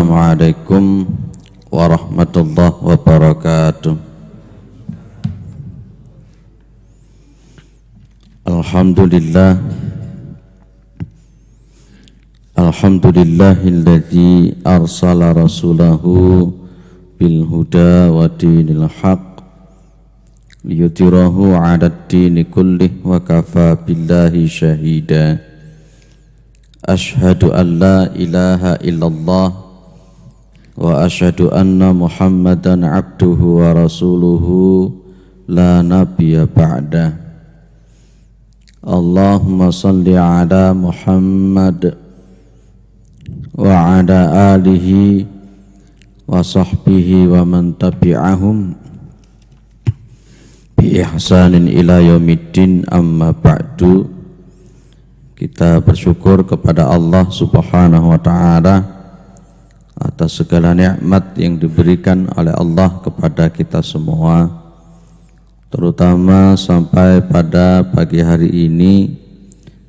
Assalamualaikum warahmatullahi wabarakatuh. Alhamdulillahilladzi arsala rasulahu bil huda wa dinil haq liyudhhirahu 'alad dini kullih wa kafa billahi syahida. Ashhadu an la ilaha illallah wa ashhadu anna Muhammadan abduhu wa rasuluhu la nabiyya ba'da. Allahumma salli ala Muhammad wa ala alihi wa sahbihi wa man tabi'ahum bi ihsanin ila yaumiddin, amma ba'du. Kita bersyukur kepada Allah Subhanahu wa ta'ala atas segala nikmat yang diberikan oleh Allah kepada kita semua, terutama sampai pada pagi hari ini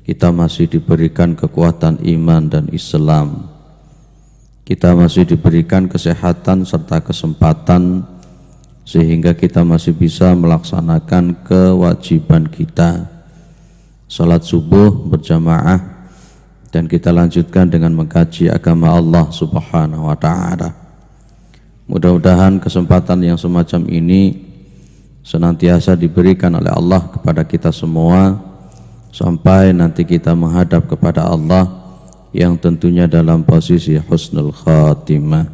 kita masih diberikan kekuatan iman dan Islam. Kita masih diberikan kesehatan serta kesempatan sehingga kita masih bisa melaksanakan kewajiban kita, salat subuh berjamaah, dan kita lanjutkan dengan mengkaji agama Allah Subhanahu wa ta'ala. Mudah-mudahan kesempatan yang semacam ini senantiasa diberikan oleh Allah kepada kita semua sampai nanti kita menghadap kepada Allah yang tentunya dalam posisi husnul khatimah.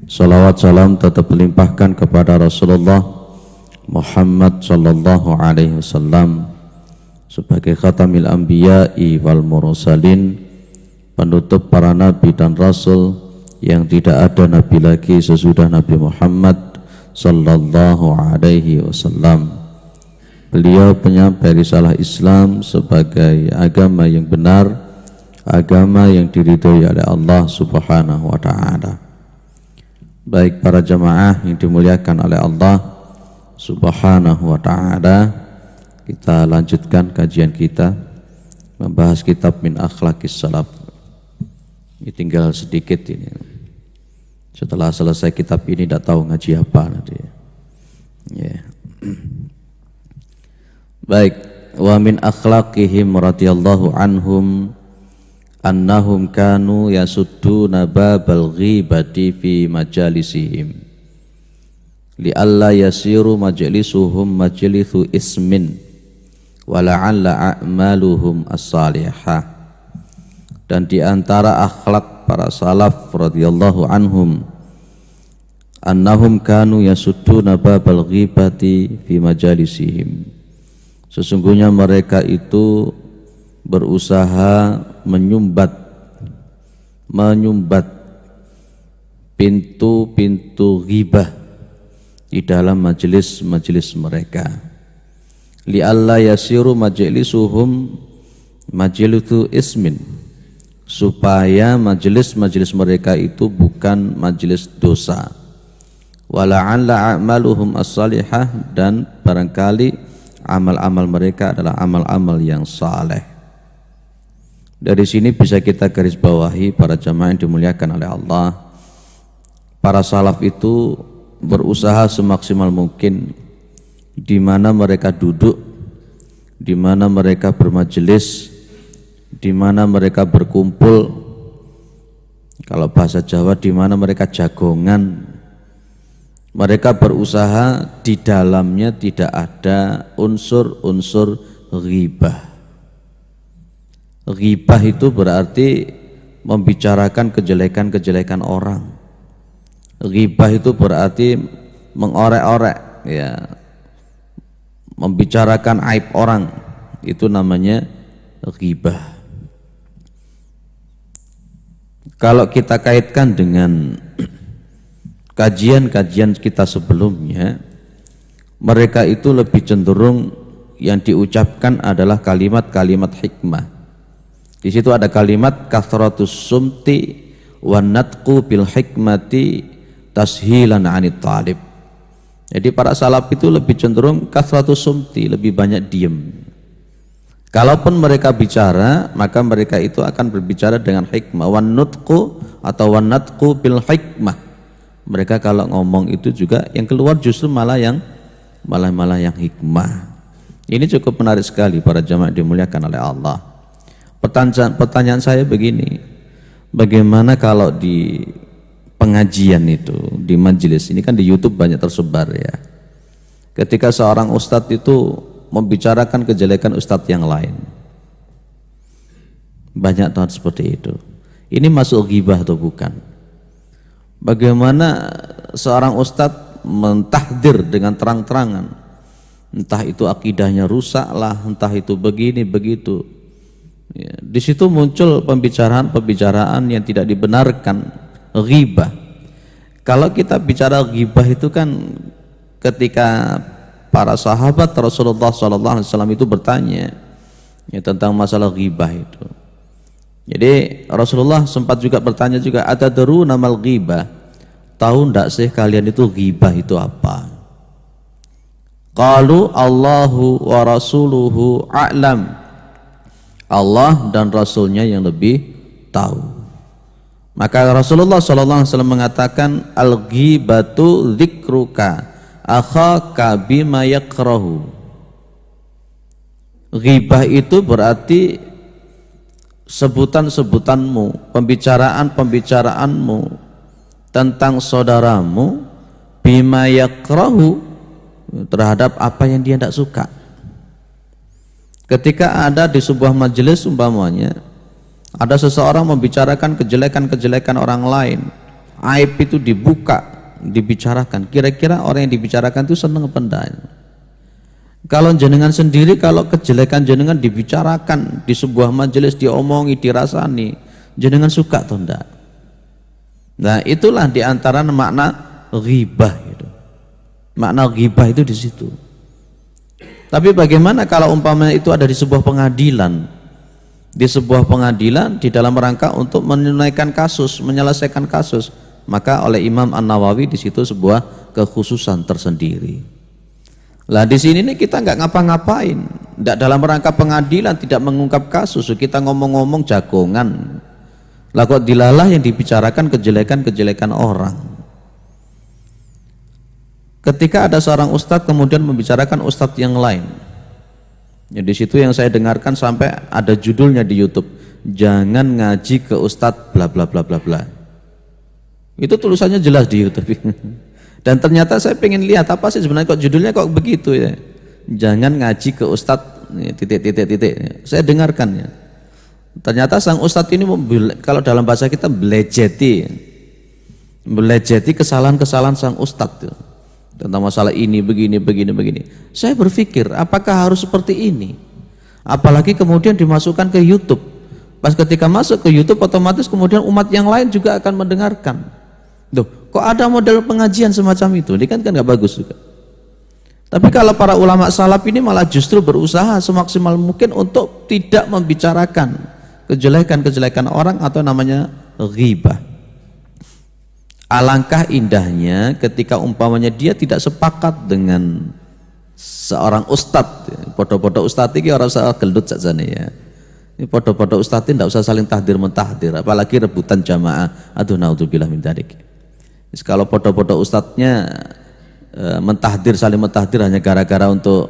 Salawat salam tetap melimpahkan kepada Rasulullah Muhammad sallallahu alaihi wasallam sebagai khatamil anbiya'i wal mursalin, penutup para nabi dan rasul yang tidak ada nabi lagi sesudah Nabi Muhammad sallallahu alaihi wasallam. Beliau penyampai risalah Islam sebagai agama yang benar, agama yang diridhoi oleh Allah Subhanahu wa ta'ala. Baik para jamaah yang dimuliakan oleh Allah Subhanahu wa ta'ala, kita lanjutkan kajian kita membahas kitab Min Akhlaqis Salaf. Ini tinggal sedikit ini. Setelah selesai kitab ini tidak tahu ngaji apa nanti. Yeah. Baik, wa min akhlaqihim radhiyallahu anhum annahum kanu yasudduna babal ghibati fi majalisihim li'alla yasiru majlisuhum majlithu ismin wa la'alla a'maluhum as-salihah. Dan di antara akhlak para salaf radhiyallahu anhum annahum kanu yasudduna babal ghibati fi majalisihim, sesungguhnya mereka itu berusaha menyumbat pintu-pintu ghibah di dalam majelis-majelis mereka. Li'alla yasiru majlisuhum majlithu ismin, supaya majelis-majelis mereka itu bukan majelis dosa. Wala'alla a'maluhum as-salihah, dan barangkali amal-amal mereka adalah amal-amal yang saleh. Dari sini bisa kita garis bawahi para jamaah yang dimuliakan oleh Allah, para salaf itu berusaha semaksimal mungkin di mana mereka duduk, di mana mereka bermajelis, di mana mereka berkumpul, kalau bahasa Jawa di mana mereka jagongan, mereka berusaha di dalamnya tidak ada unsur-unsur ghibah. Ghibah itu berarti membicarakan kejelekan-kejelekan orang. Ghibah itu berarti mengorek-orek, ya, membicarakan aib orang, itu namanya ghibah. Kalau kita kaitkan dengan kajian-kajian kita sebelumnya, mereka itu lebih cenderung yang diucapkan adalah kalimat-kalimat hikmah. Di situ ada kalimat kathratus sumti wan natqu bil hikmati tashilan 'anit talib. Jadi para salaf itu lebih cenderung kathratus sumti, lebih banyak diam. Kalaupun mereka bicara, maka mereka itu akan berbicara dengan hikmah. Wan nutqu atau wan natqu bil hikmah. Mereka kalau ngomong itu juga yang keluar justru malah yang hikmah. Ini cukup menarik sekali para jamaah dimuliakan oleh Allah. Pertanyaan saya begini, bagaimana kalau di pengajian itu, di majelis ini kan di YouTube banyak tersebar ya. Ketika seorang ustadz itu membicarakan kejelekan ustadz yang lain, banyak tahun seperti itu. Ini masuk ghibah atau bukan? Bagaimana seorang ustadz mentahdir dengan terang-terangan, entah itu akidahnya rusak lah, entah itu begini begitu ya, di situ muncul pembicaraan yang tidak dibenarkan, ghibah. Kalau kita bicara ghibah itu kan ketika para sahabat Rasulullah SAW itu bertanya ya, tentang masalah ghibah itu. Jadi Rasulullah sempat juga bertanya juga, atadruna mal ghibah, tahu ndak sih kalian itu ghibah itu apa? Qalu Allahu wa rasuluhu a'lam, Allah dan Rasulnya yang lebih tahu. Maka Rasulullah SAW mengatakan, al-ghibatu dzikruka akhaka bima yakrahu. Ghibah itu berarti sebutan-sebutanmu, pembicaraan-pembicaraanmu tentang saudaramu, bima yakrahu, terhadap apa yang dia tidak suka. Ketika ada di sebuah majelis umpamanya ada seseorang membicarakan kejelekan-kejelekan orang lain, aib itu dibuka, dibicarakan, kira-kira orang yang dibicarakan itu senang apa enggak? Kalau jenengan sendiri, kalau kejelekan jenengan dibicarakan di sebuah majelis, diomongi, dirasani, jenengan suka atau enggak? Nah, itulah diantara makna ghibah itu. Makna ghibah itu di situ. Tapi bagaimana kalau umpamanya itu ada di sebuah pengadilan? Di sebuah pengadilan di dalam rangka untuk menunaikan kasus, menyelesaikan kasus, maka oleh Imam An-Nawawi di situ sebuah kekhususan tersendiri. Lah di sini nih kita nggak ngapa-ngapain, nggak dalam rangka pengadilan, tidak mengungkap kasus, kita ngomong-ngomong jagongan. Lah kok dilalah yang dibicarakan kejelekan-kejelekan orang. Ketika ada seorang ustadz kemudian membicarakan ustadz yang lain, ya di situ yang saya dengarkan sampai ada judulnya di YouTube, jangan ngaji ke ustadz bla bla bla bla bla. Itu tulisannya jelas di YouTube. Dan ternyata saya pengen lihat apa sih sebenarnya kok judulnya kok begitu ya. Jangan ngaji ke ustadz titik. Saya dengarkan ya. Ternyata sang ustadz ini kalau dalam bahasa kita belejeti kesalahan-kesalahan sang ustadz ya, tentang masalah ini begini. Saya berpikir apakah harus seperti ini? Apalagi kemudian dimasukkan ke YouTube. Pas ketika masuk ke YouTube otomatis kemudian umat yang lain juga akan mendengarkan. Duh, kok ada model pengajian semacam itu? Ini kan nggak bagus juga. Tapi kalau para ulama salaf ini malah justru berusaha semaksimal mungkin untuk tidak membicarakan kejelekan-kejelekan orang atau namanya ghibah. Alangkah indahnya ketika umpamanya dia tidak sepakat dengan seorang ustadz, podo-podo ustadz ini orang salah gelut saja nih ya. Ini podo-podo ustadz ini tidak usah saling tahdir mentahdir, apalagi rebutan jamaah. Aduh, naudzubillah min dzalik. Kalau podo-podo ustadznya mentahdir, saling mentahdir hanya gara-gara untuk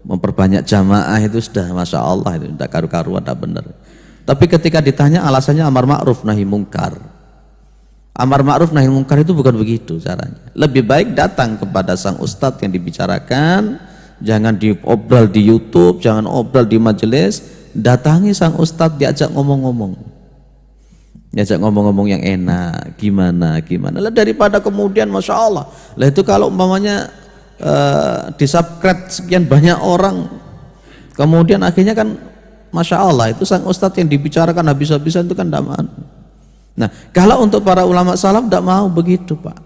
memperbanyak jamaah, itu sudah masya Allah, itu tidak karu-karuan, tidak benar. Tapi ketika ditanya alasannya amar ma'ruf nahi mungkar. Amar ma'ruf nahi mungkar itu bukan begitu caranya. Lebih baik datang kepada sang ustadz yang dibicarakan, jangan diobrol di YouTube, jangan obrol di majelis, datangi sang ustadz, diajak ngomong-ngomong. Diajak ngomong-ngomong yang enak, gimana. Lah daripada kemudian masya Allah. Lah itu kalau umpamanya disubscribe sekian banyak orang, kemudian akhirnya kan masya Allah itu sang ustadz yang dibicarakan habis-habisan itu kan tidak mau. Nah, kalau untuk para ulama salaf tidak mau begitu, Pak.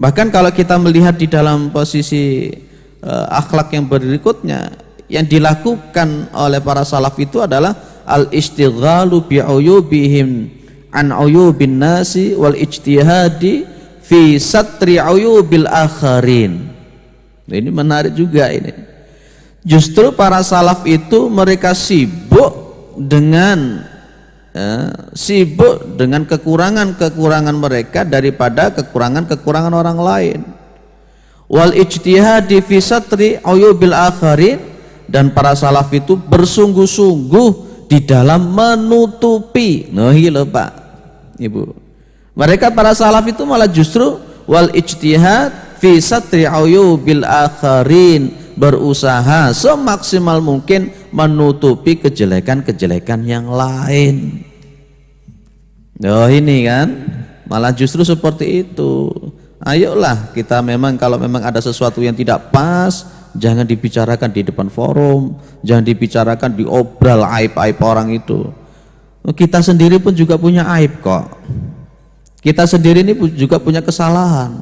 Bahkan kalau kita melihat di dalam posisi akhlak yang berikutnya, yang dilakukan oleh para salaf itu adalah al-istighalu bi'uyubihim an uyubin nasi wal ijtihadi fi satri uyubil akharin. Ini menarik juga ini. Justru para salaf itu mereka sibuk dengan kekurangan-kekurangan mereka daripada kekurangan-kekurangan orang lain. Wal ijtihadi fi satri uyubil akharin, dan para salaf itu bersungguh-sungguh di dalam menutupi. Nah, iya Pak, Ibu. Mereka para salaf itu malah justru wal ijtihad fi satri uyubil akharin, berusaha semaksimal mungkin menutupi kejelekan-kejelekan yang lain. Oh, ini kan malah justru seperti itu. Ayolah kita memang kalau memang ada sesuatu yang tidak pas, jangan dibicarakan di depan forum, jangan dibicarakan di obral aib-aib orang itu. Kita sendiri pun juga punya aib kok. Kita sendiri ini juga punya kesalahan.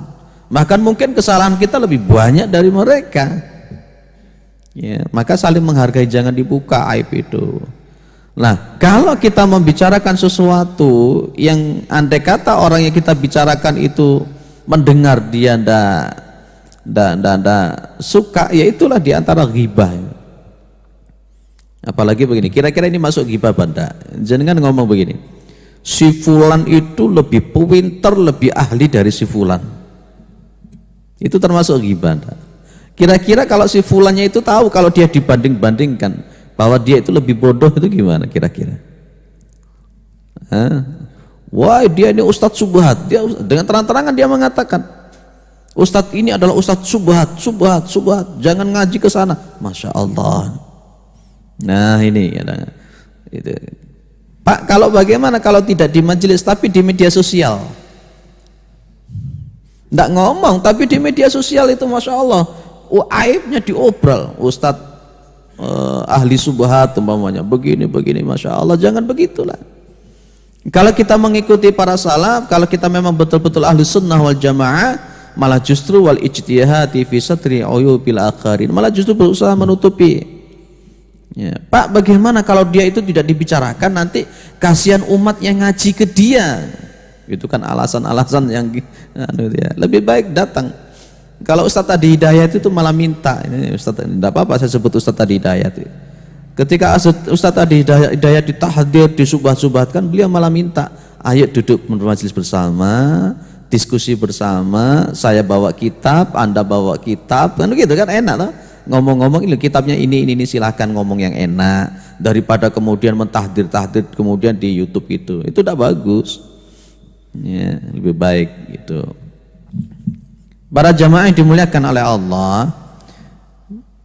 Bahkan mungkin kesalahan kita lebih banyak dari mereka. Ya, maka saling menghargai, jangan dibuka aib itu. Nah, kalau kita membicarakan sesuatu yang andai kata orang yang kita bicarakan itu mendengar dia ndak suka, ya itulah diantara ghibah. Apalagi begini, kira-kira ini masuk ghibah banda. Jangan ngomong begini, si fulan itu lebih pintar, lebih ahli dari si fulan. Itu termasuk ghibah. Kira-kira kalau si fulannya itu tahu kalau dia dibanding-bandingkan bahwa dia itu lebih bodoh, itu gimana kira-kira? Wah, dia ini Ustadz Subhat, dia dengan terang-terangan dia mengatakan Ustadz ini adalah Ustadz Subhat, jangan ngaji ke sana. Masya Allah. Nah ini itu. Pak, kalau bagaimana kalau tidak di majelis tapi di media sosial? Nggak ngomong tapi di media sosial itu Masya Allah, aibnya diobral. Ustadz ahli subhat umpamanya begini Masya Allah, jangan begitulah. Kalau kita mengikuti para salaf, kalau kita memang betul-betul ahli sunnah wal jamaah, malah justru wal ijtihadi fi satri uyubil akharin, malah justru berusaha menutupi. Ya, Pak, bagaimana kalau dia itu tidak dibicarakan, nanti kasihan umat yang ngaji ke dia. Itu kan alasan-alasan yang ya. Lebih baik datang. Kalau Ustadz Adi Hidayat itu malah minta, ini Ustadz, tidak apa-apa saya sebut Ustadz Adi Hidayat. Ketika Ustadz Adi Hidayat ditahdir, disubhat-subhatkan, beliau malah minta, ayo duduk bermajelis bersama, diskusi bersama, saya bawa kitab, Anda bawa kitab, kan begitu kan, enak loh. Ngomong-ngomong ini kitabnya ini silahkan ngomong yang enak, daripada kemudian mentahdir-tahdir kemudian di YouTube itu tidak bagus. Ya, lebih baik gitu. Para jamaah yang dimuliakan oleh Allah,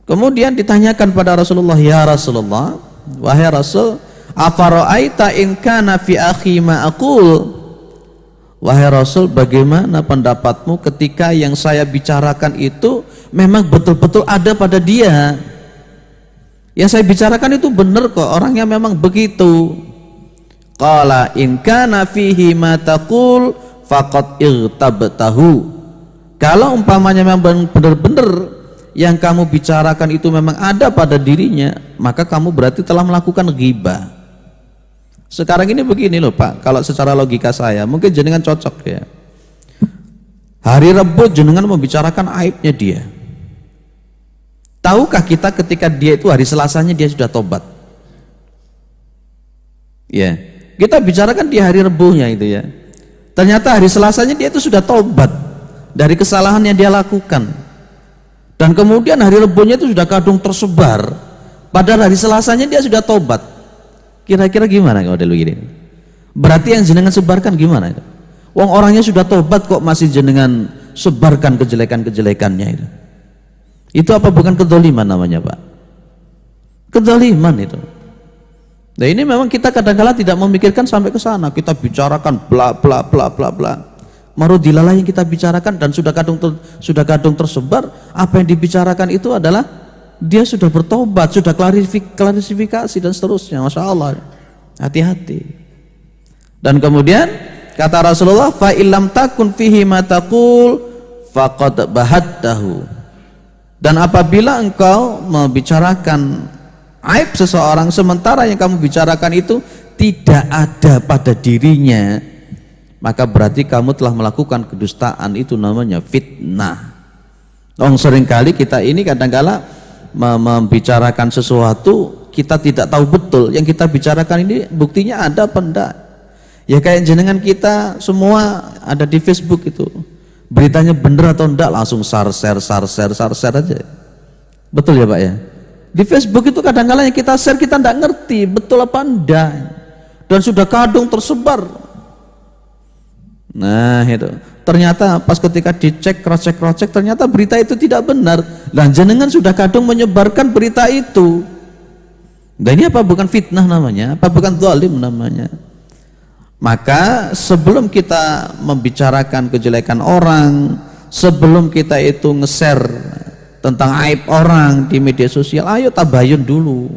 kemudian ditanyakan pada Rasulullah, ya Rasulullah, wahai Rasul, afara'aita in kana fi akhi ma aqul? Wahai Rasul, bagaimana pendapatmu ketika yang saya bicarakan itu memang betul-betul ada pada dia? Yang saya bicarakan itu benar kok, orangnya memang begitu. Qala in kana fihi ma taqul faqad irtabtahu. Kalau umpamanya memang benar-benar yang kamu bicarakan itu memang ada pada dirinya, maka kamu berarti telah melakukan ghibah. Sekarang ini begini loh Pak, kalau secara logika saya mungkin jenengan cocok ya. Hari Rabu jenengan membicarakan aibnya dia. Tahukah kita ketika dia itu hari Selasanya dia sudah tobat? Ya, kita bicarakan di hari Rebunya itu ya. Ternyata hari Selasanya dia itu sudah tobat dari kesalahan yang dia lakukan. Dan kemudian hari Rebunya itu sudah kadung tersebar, padahal hari Selasanya dia sudah tobat. Kira-kira gimana kalau model begini? Berarti yang jenengan sebarkan gimana itu? Wong orangnya sudah tobat kok masih jenengan sebarkan kejelekan-kejelekannya itu. Itu apa bukan kedzaliman namanya Pak? Kedzaliman itu. Nah ini memang kita kadang-kala tidak memikirkan sampai ke sana. Kita bicarakan bla bla bla bla bla. Marudillah yang kita bicarakan dan sudah kadung tersebar, apa yang dibicarakan itu adalah dia sudah bertobat, sudah klarifikasi dan seterusnya. Masya Allah, hati-hati. Dan kemudian kata Rasulullah, fa illam takun fihi ma taqul faqad bahadtahu. Dan apabila engkau membicarakan aib seseorang sementara yang kamu bicarakan itu tidak ada pada dirinya, maka berarti kamu telah melakukan kedustaan, itu namanya fitnah. Seringkali kita ini kadang-kala membicarakan sesuatu kita tidak tahu betul yang kita bicarakan ini buktinya ada apa enggak. Ya kayak jenengan kita semua ada di Facebook itu, beritanya bener atau enggak langsung share aja. Betul ya Pak ya? Di Facebook itu kadang-kadang yang kita share kita enggak ngerti betul apa enggak, dan sudah kadung tersebar. Nah itu ternyata pas ketika dicek cross check ternyata berita itu tidak benar, dan jenengan sudah kadung menyebarkan berita itu. Dan ini apa bukan fitnah namanya? Apa bukan zalim namanya? Maka sebelum kita membicarakan kejelekan orang, sebelum kita itu nge-share tentang aib orang di media sosial, ayo tabayun dulu.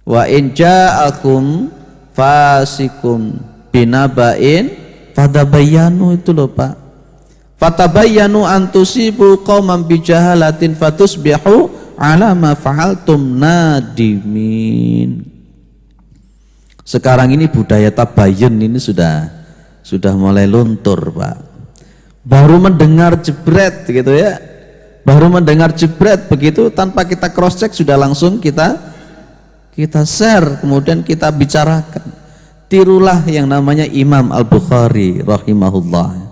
Wa in ja'akum fasikum binaba'in fatabayyanu, itu loh Pak. Fatabayyanu an tusibu qauman bijahalatin fatusbihu ala ma fa'altum nadimin. Sekarang ini budaya tabayun ini sudah mulai luntur Pak. Baru mendengar jebret gitu ya, baru mendengar jebret begitu tanpa kita cross check sudah langsung kita share, kemudian kita bicarakan. Tirulah yang namanya Imam Al-Bukhari rahimahullah.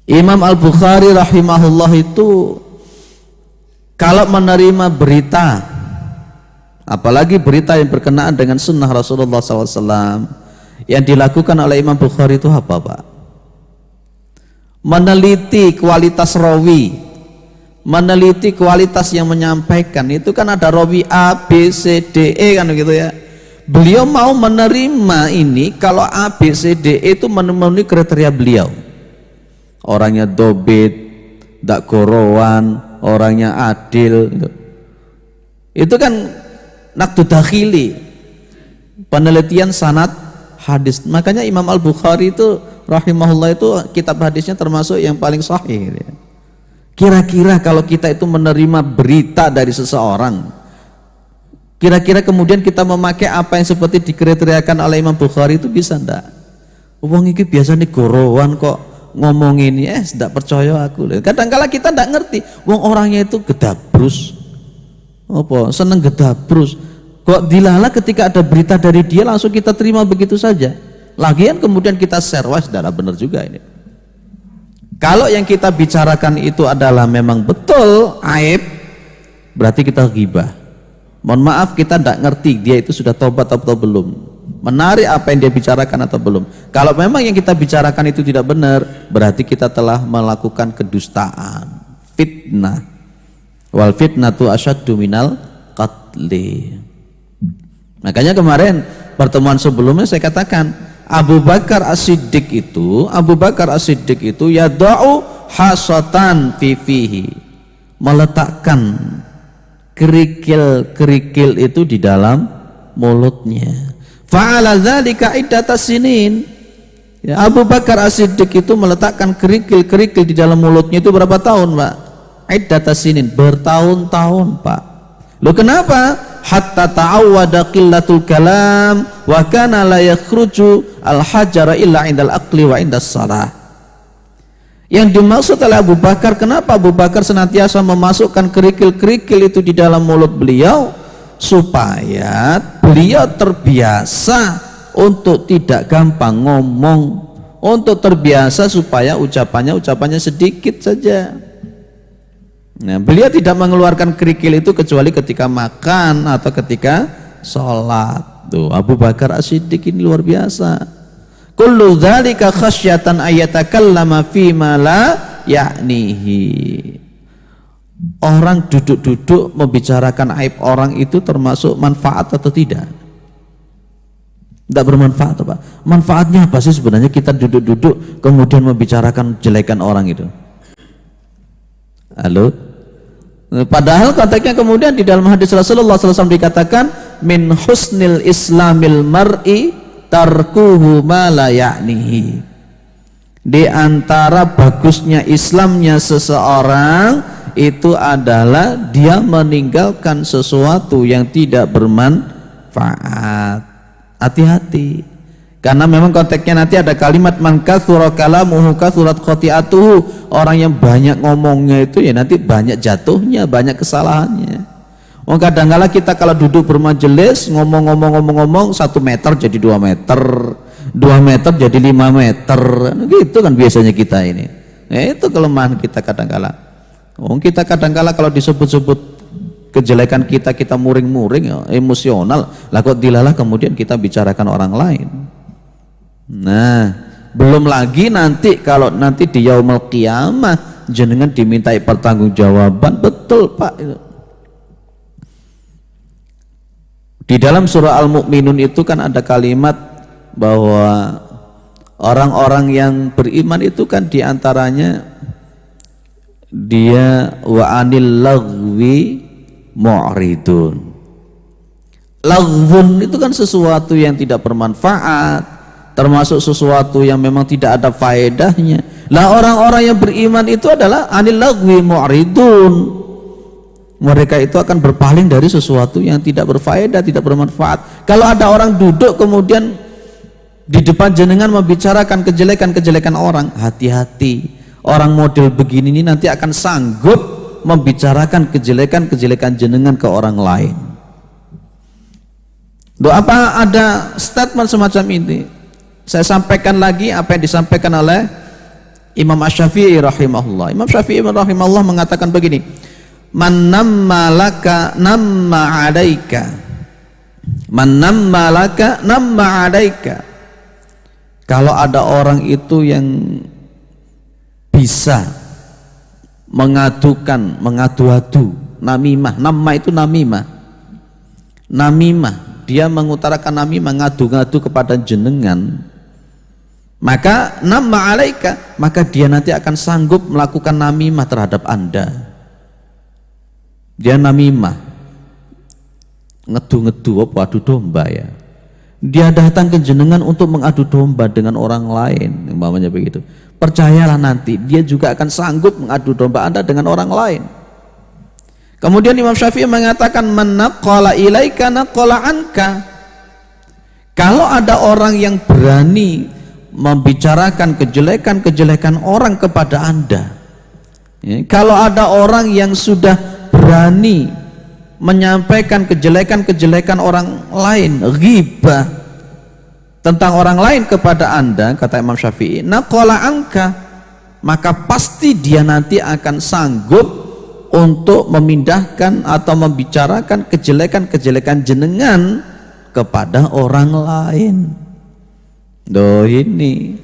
Imam Al-Bukhari rahimahullah itu kalau menerima berita, apalagi berita yang berkenaan dengan sunnah Rasulullah SAW, yang dilakukan oleh Imam Bukhari itu apa Pak? Meneliti kualitas rawi, meneliti kualitas yang menyampaikan. Itu kan ada rawi A, B, C, D, E kan gitu ya. Beliau mau menerima ini kalau A, B, C, D, E itu memenuhi kriteria beliau. Orangnya dobit, dak gorowan, orangnya adil gitu. Itu kan naqdu dakhili, penelitian sanad hadis. Makanya Imam Al-Bukhari itu rahimahullah itu kitab hadisnya termasuk yang paling sahih. Kira-kira kalau kita itu menerima berita dari seseorang, kira-kira kemudian kita memakai apa yang seperti dikriteriakan oleh Imam Bukhari itu bisa ndak? Wong iki biasanya gorowan kok ngomong ini, ndak percaya aku. Kadang-kala kita ndak ngerti, wong orangnya itu gedabrus, apa seneng gedabrus, kok dilala ketika ada berita dari dia langsung kita terima begitu saja. Lagian kemudian kita share, wah sudah benar juga ini. Kalau yang kita bicarakan itu adalah memang betul aib, berarti kita ghibah. Mohon maaf kita tidak ngerti dia itu sudah tobat atau belum, menarik apa yang dia bicarakan atau belum. Kalau memang yang kita bicarakan itu tidak benar, berarti kita telah melakukan kedustaan, fitnah. Wal fitnatu asyaddu minal qatli. Makanya kemarin pertemuan sebelumnya saya katakan Abu Bakar As-Siddiq itu yada'u hasatan fihi, meletakkan kerikil itu di dalam mulutnya. Fa'ala dzalika iddatas sinin. Ya, Abu Bakar As-Siddiq itu meletakkan kerikil di dalam mulutnya itu berapa tahun, Pak? Iddatas sinin, bertahun-tahun, Pak. Loh kenapa? Hatta ta'awwada qillatul kalam wa kana la yakhruju al-hajara illa indal aqli wa indas salah. Yang dimaksud oleh Abu Bakar, kenapa Abu Bakar senantiasa memasukkan kerikil-kerikil itu di dalam mulut beliau? Supaya beliau terbiasa untuk tidak gampang ngomong, untuk terbiasa supaya ucapannya sedikit saja. Nah, beliau tidak mengeluarkan kerikil itu kecuali ketika makan atau ketika sholat. Tuh, Abu Bakar As-Siddiq ini luar biasa. Kullu dzalika khasyatan ayatakallama fima la ya'nihi. Orang duduk-duduk membicarakan aib orang itu termasuk manfaat atau tidak? Tidak bermanfaat, Pak. Manfaatnya apa sih sebenarnya kita duduk-duduk kemudian membicarakan jelekan orang itu? Halo? Padahal konteksnya kemudian di dalam hadis Rasulullah SAW dikatakan min husnil islamil mar'i tarkuhu ma la ya'nihi. Di antara bagusnya Islamnya seseorang itu adalah dia meninggalkan sesuatu yang tidak bermanfaat. Hati-hati. Karena memang konteksnya nanti ada kalimat man katsura kalamuhu katsurat khati'atuhu. Orang yang banyak ngomongnya itu ya nanti banyak jatuhnya, banyak kesalahannya. Kadang-kala kita kalau duduk bermajelis ngomong 1 meter jadi 2 meter, 2 meter jadi 5 meter, gitu kan biasanya kita ini. Itu kelemahan kita kadang-kala. Kita kadang-kala kalau disebut-sebut kejelekan kita muring-muring, emosional. Lah kok dilalah kemudian kita bicarakan orang lain. Nah, belum lagi nanti kalau nanti di yaumul qiyamah jenengan dimintai pertanggungjawaban, betul Pak. Di dalam surah Al-Mu'minun itu kan ada kalimat bahwa orang-orang yang beriman itu kan diantaranya dia wa anil lagwi mu'ridun. Lagwun itu kan sesuatu yang tidak bermanfaat, termasuk sesuatu yang memang tidak ada faedahnya. Lah orang-orang yang beriman itu adalah anil lagwi mu'ridun. Mereka itu akan berpaling dari sesuatu yang tidak berfaedah, tidak bermanfaat. Kalau ada orang duduk kemudian di depan jenengan membicarakan kejelekan-kejelekan orang, hati-hati. Orang model begini ini nanti akan sanggup membicarakan kejelekan-kejelekan jenengan ke orang lain. Apa ada statement semacam ini? Saya sampaikan lagi apa yang disampaikan oleh Imam Asy-Syafi'i rahimahullah. Imam Syafi'i rahimahullah mengatakan begini, man namma laka namma alaika, man namma laka namma alaika. Kalau ada orang itu yang bisa mengadu-adu, namimah, namma itu namimah, dia mengutarakan namimah, ngadu-ngadu kepada jenengan, maka namma alaika, maka dia nanti akan sanggup melakukan namimah terhadap Anda. Dia namimah, ngedu-ngedu apa, adu domba ya. Dia datang ke jenengan untuk mengadu domba dengan orang lain, umpamanya begitu. Percayalah nanti dia juga akan sanggup mengadu domba Anda dengan orang lain. Kemudian Imam Syafi'i mengatakan man naqala ilaika naqala anka. Kalau ada orang yang berani membicarakan kejelekan-kejelekan orang kepada Anda, ya, kalau ada orang yang sudah berani menyampaikan kejelekan-kejelekan orang lain, ghibah tentang orang lain kepada Anda, kata Imam Syafi'i, naqala anka, maka pasti dia nanti akan sanggup untuk memindahkan atau membicarakan kejelekan-kejelekan jenengan kepada orang lain. Doh, ini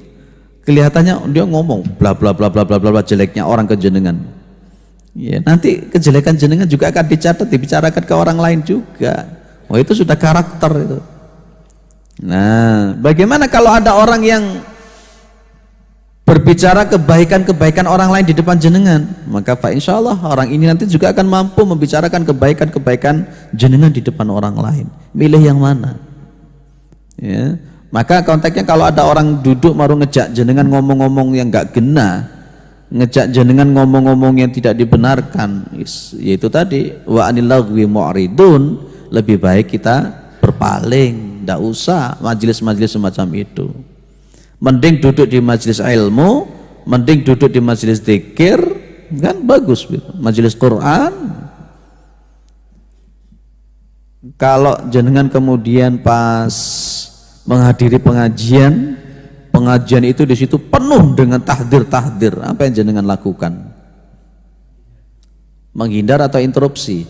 kelihatannya dia ngomong bla bla bla bla bla bla jeleknya orang ke jenengan. Ya, nanti kejelekan jenengan juga akan dicatat, dibicarakan ke orang lain juga. Oh, itu sudah karakter itu. Nah, bagaimana kalau ada orang yang berbicara kebaikan-kebaikan orang lain di depan jenengan? Maka Pak, insya Allah orang ini nanti juga akan mampu membicarakan kebaikan-kebaikan jenengan di depan orang lain. Milih yang mana? Ya, maka konteksnya kalau ada orang duduk baru ngejak jenengan ngomong-ngomong yang gak gena, ngejak jenengan ngomong-ngomong yang tidak dibenarkan, yaitu tadi wa anil lagwi mu'ridun, lebih baik kita berpaling. Tidak usah majelis-majelis semacam itu. Mending duduk di majelis ilmu, mending duduk di majelis zikir, kan bagus gitu. Majelis Quran. Kalau jenengan kemudian pas menghadiri pengajian itu di situ penuh dengan tahdir, apa yang jenengan lakukan? Menghindar atau interupsi?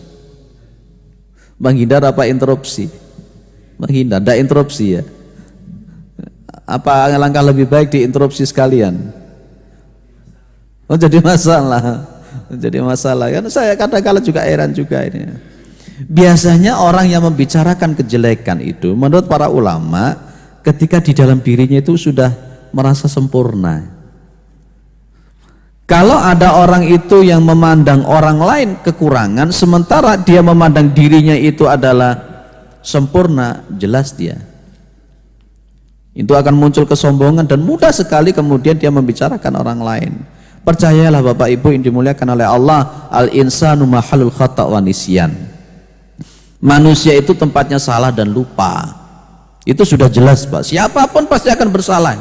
Menghindar apa interupsi? Menghindar, tidak interupsi ya. Apa langkah lebih baik diinterupsi sekalian? Oh, jadi masalah. Jadi masalah. Kan saya kadang-kadang juga heran juga ini. Biasanya orang yang membicarakan kejelekan itu menurut para ulama ketika di dalam dirinya itu sudah merasa sempurna. Kalau ada orang itu yang memandang orang lain kekurangan sementara dia memandang dirinya itu adalah sempurna, jelas dia itu akan muncul kesombongan dan mudah sekali kemudian dia membicarakan orang lain. Percayalah Bapak Ibu yang dimuliakan oleh Allah, al-insanu mahalul khata' wa nisyan. Manusia itu tempatnya salah dan lupa. Itu sudah jelas Pak, siapapun pasti akan bersalah.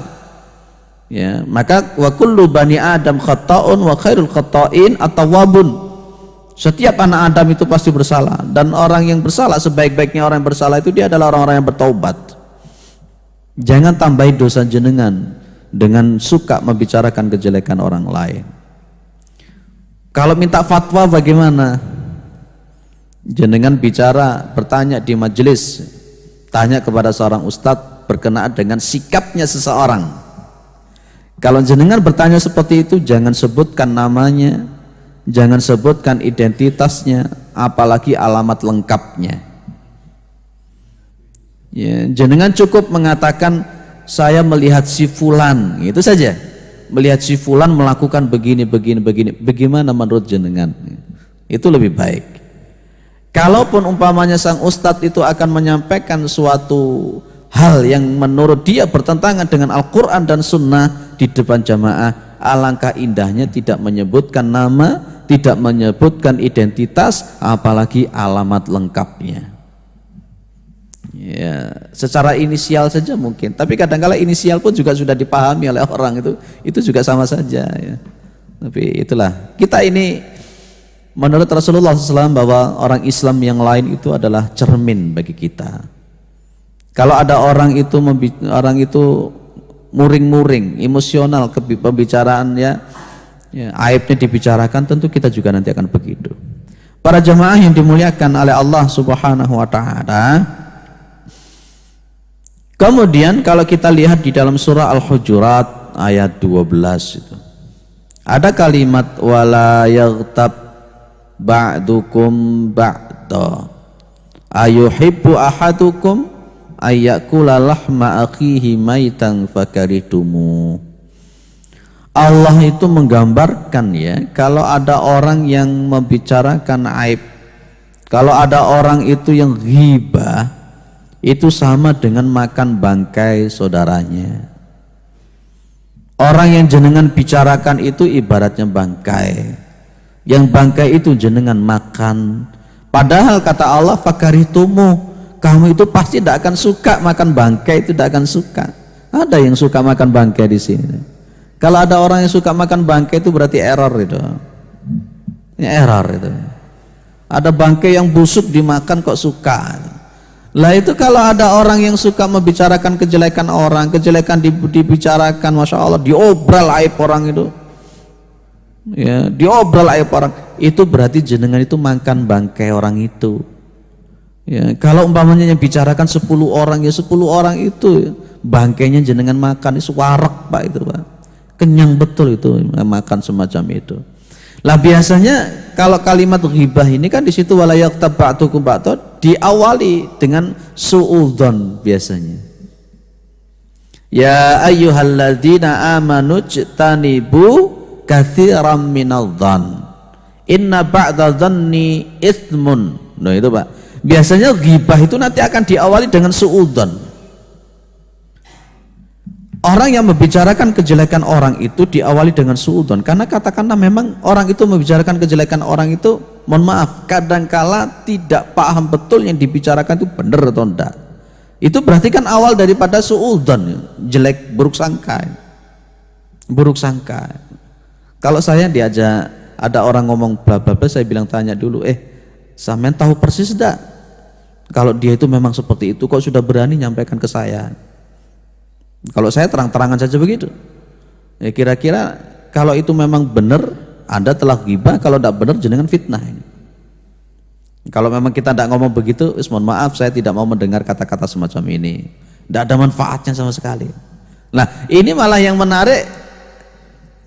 Ya, maka wa kullu bani Adam khata'un wa khairul khata'in at-tawwabun. Setiap anak Adam itu pasti bersalah, dan orang yang bersalah, sebaik-baiknya orang yang bersalah itu dia adalah orang-orang yang bertaubat. Jangan tambahi dosa jenengan dengan suka membicarakan kejelekan orang lain. Kalau minta fatwa bagaimana? Jenengan bicara, bertanya di majelis, tanya kepada seorang ustadz berkenaan dengan sikapnya seseorang. Kalau jenengan bertanya seperti itu, jangan sebutkan namanya, jangan sebutkan identitasnya, apalagi alamat lengkapnya. Ya, jenengan cukup mengatakan saya melihat si fulan, itu saja. Melihat si fulan melakukan begini, bagaimana menurut jenengan? Itu lebih baik. Kalaupun umpamanya sang ustadz itu akan menyampaikan suatu hal yang menurut dia bertentangan dengan Al-Quran dan Sunnah di depan jamaah, alangkah indahnya tidak menyebutkan nama, tidak menyebutkan identitas, apalagi alamat lengkapnya. Ya, secara inisial saja mungkin, tapi kadang-kala inisial pun juga sudah dipahami oleh orang, itu juga sama saja ya. Tapi itulah, kita ini menurut Rasulullah SAW bahwa orang Islam yang lain itu adalah cermin bagi kita. Kalau ada orang itu muring-muring, emosional pembicaraan ya, aibnya dibicarakan, tentu kita juga nanti akan begitu. Para jemaah yang dimuliakan oleh Allah Subhanahu wa taala. Kemudian kalau kita lihat di dalam surah Al-Hujurat ayat 12 itu, ada kalimat wala yaghtab ba'dukum ba'da ayuhibbu ahadukum ayyakula lahma akhihi maitan fakaritumu. Allah itu menggambarkan ya, kalau ada orang yang membicarakan aib, kalau ada orang itu yang ghibah, itu sama dengan makan bangkai saudaranya. Orang yang jenengan bicarakan itu ibaratnya bangkai, yang bangkai itu jenengan makan. Padahal kata Allah fakaritumu, kamu itu pasti tidak akan suka makan bangkai, itu tidak akan suka. Ada yang suka makan bangkai di sini. Kalau ada orang yang suka makan bangkai itu berarti error itu. Ini error itu. Ada bangkai yang busuk dimakan kok suka. Lah itu kalau ada orang yang suka membicarakan kejelekan orang, kejelekan dibicarakan, masya Allah, diobral aib orang itu. Ya, diobral aib orang itu berarti jenengan itu makan bangkai orang itu. Ya, kalau umpamanya yang bicarakan 10 orang, ya 10 orang itu bangkainya jenengan makan, itu warak Pak itu Pak. Kenyang betul itu makan semacam itu. Lah biasanya kalau kalimat ghibah ini kan di situ wala yaghtab ba'dukum ba'da diawali dengan suudzon biasanya. Ya ayyuhalladzina amanu jtanibu katsiran minadh-dhann inna ba'da dhanni itsmun. Nah itu Pak. Biasanya ghibah itu nanti akan diawali dengan suudzon. Orang yang membicarakan kejelekan orang itu diawali dengan suudzon, karena katakanlah memang orang itu membicarakan kejelekan orang itu, mohon maaf, kadangkala tidak paham betul yang dibicarakan itu benar atau enggak. Itu berarti kan awal daripada suudzon, jelek, buruk sangka. Buruk sangka. Kalau saya diajak, ada orang ngomong bla bla bla, saya bilang tanya dulu, sampean tahu persis enggak? Kalau dia itu memang seperti itu, kok sudah berani nyampaikan ke saya? Kalau saya terang-terangan saja begitu. Ya kira-kira kalau itu memang benar, Anda telah ghibah, kalau tidak benar jenengan fitnah ini. Kalau memang kita tidak ngomong begitu, mohon maaf, saya tidak mau mendengar kata-kata semacam ini. Tidak ada manfaatnya sama sekali. Nah, ini malah yang menarik.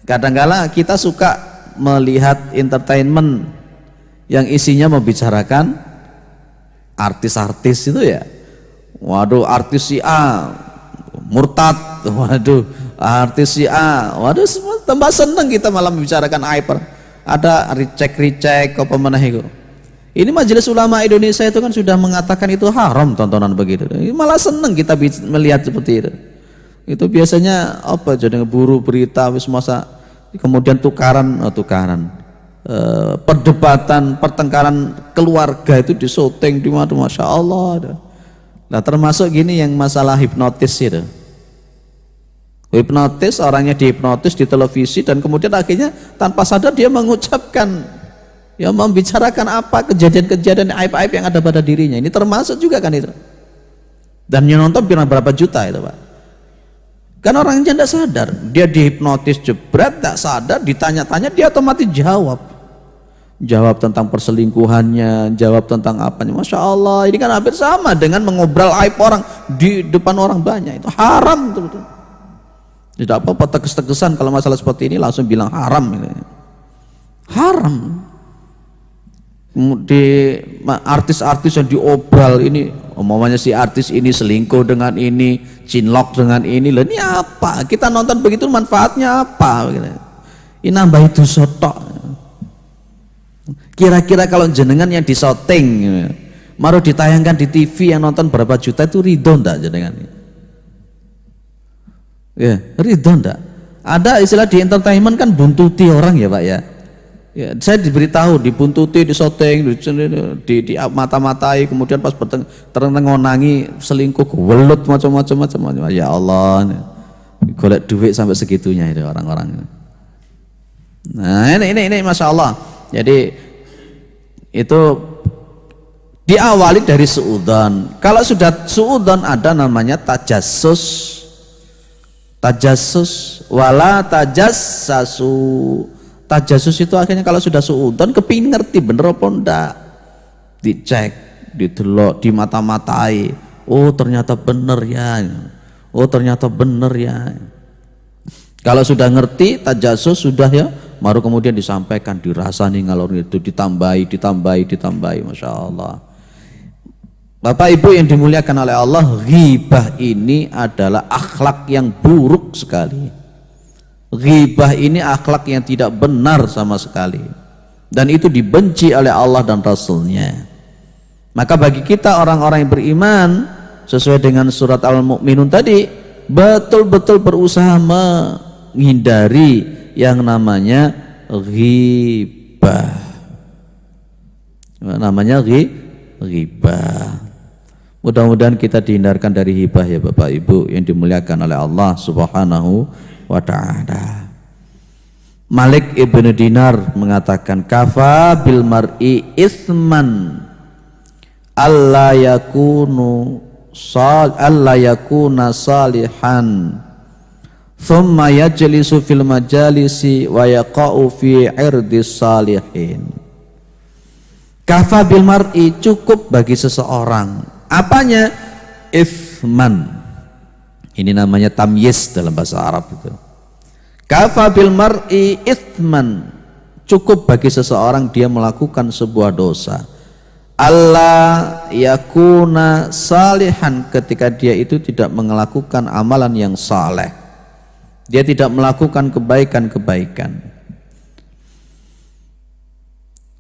Kadang-kala kita suka melihat entertainment yang isinya membicarakan artis-artis itu ya. Waduh, artis si A murtad, waduh, artis si A, waduh, tambah seneng kita malah membicarakan aib. Ada ricek apa mana itu. Ini Majelis Ulama Indonesia itu kan sudah mengatakan itu haram tontonan begitu. Malah seneng kita melihat seperti itu. Itu biasanya apa? Jadi ngeburu berita, wis masa kemudian tukaran, perdebatan, pertengkaran keluarga itu disyuting di mana, masya Allah. Nah termasuk gini yang masalah hipnotis itu. Hipnotis, orangnya dihipnotis di televisi dan kemudian akhirnya tanpa sadar dia mengucapkan, ya membicarakan apa kejadian-kejadian aib-aib yang ada pada dirinya. Ini termasuk juga kan itu. Dan yang nonton berapa juta itu Pak. Kan orangnya tidak sadar, dia dihipnotis jebret, tak sadar, ditanya-tanya dia otomatis jawab tentang perselingkuhannya, jawab tentang apanya. Masya Allah, ini kan hampir sama dengan mengobral aib orang di depan orang banyak. Itu haram betul-betul. Tidak apa-apa teges-tegesan kalau masalah seperti ini langsung bilang haram. Haram. Di artis-artis yang diobral ini, umpamanya si artis ini selingkuh dengan ini, cinlok dengan ini, lah ini apa? Kita nonton begitu manfaatnya apa? Ini nambah itu sotok. Kira-kira kalau jenengan yang disoting, maruh ditayangkan di TV yang nonton berapa juta itu ridho ndak jenengan? Ya, ridho ndak? Ada istilah di entertainment kan buntuti orang ya Pak ya. Ya, saya diberitahu dibuntuti, disoting, di mata-matai, kemudian pas terengonangi selingkuh, welut macam-macam. Ya Allah, golek duit sampai segitunya itu orang-orang. Nah ini Masya Allah. Jadi itu diawali dari suudzon. Kalau sudah suudzon ada namanya tajassus wala tajassasu. Tajasus itu akhirnya kalau sudah suudzon kepingin ngerti bener apa enggak, dicek, didelok, di mata-matai, oh ternyata bener ya, oh ternyata bener ya. Kalau sudah ngerti tajasus sudah ya, baru kemudian disampaikan, dirasani ngalor itu, ditambahi, Masya Allah. Bapak Ibu yang dimuliakan oleh Allah, ghibah ini adalah akhlak yang buruk sekali. Ghibah ini akhlak yang tidak benar sama sekali, dan itu dibenci oleh Allah dan Rasulnya. Maka bagi kita orang-orang yang beriman, sesuai dengan surat Al-Mu'minun tadi, betul-betul berusaha menghindari yang namanya ghibah. Namanya ghibah. Mudah-mudahan kita dihindarkan dari ghibah ya Bapak Ibu yang dimuliakan oleh Allah Subhanahu wa ta'ala. Malik ibnu Dinar mengatakan, kafa bil mar'i ithman alla yakuna salihan thumma yajlisu fil majalisi wa yaqa'u fi irdis salihin. Kafa bil mar'i, cukup bagi seseorang, apanya? Ithman. Ini namanya tamyiz dalam bahasa Arab itu. Kafa bil mar'i ithman, cukup bagi seseorang dia melakukan sebuah dosa. Allah yakuna salihan, ketika dia itu tidak melakukan amalan yang saleh. Dia tidak melakukan kebaikan-kebaikan.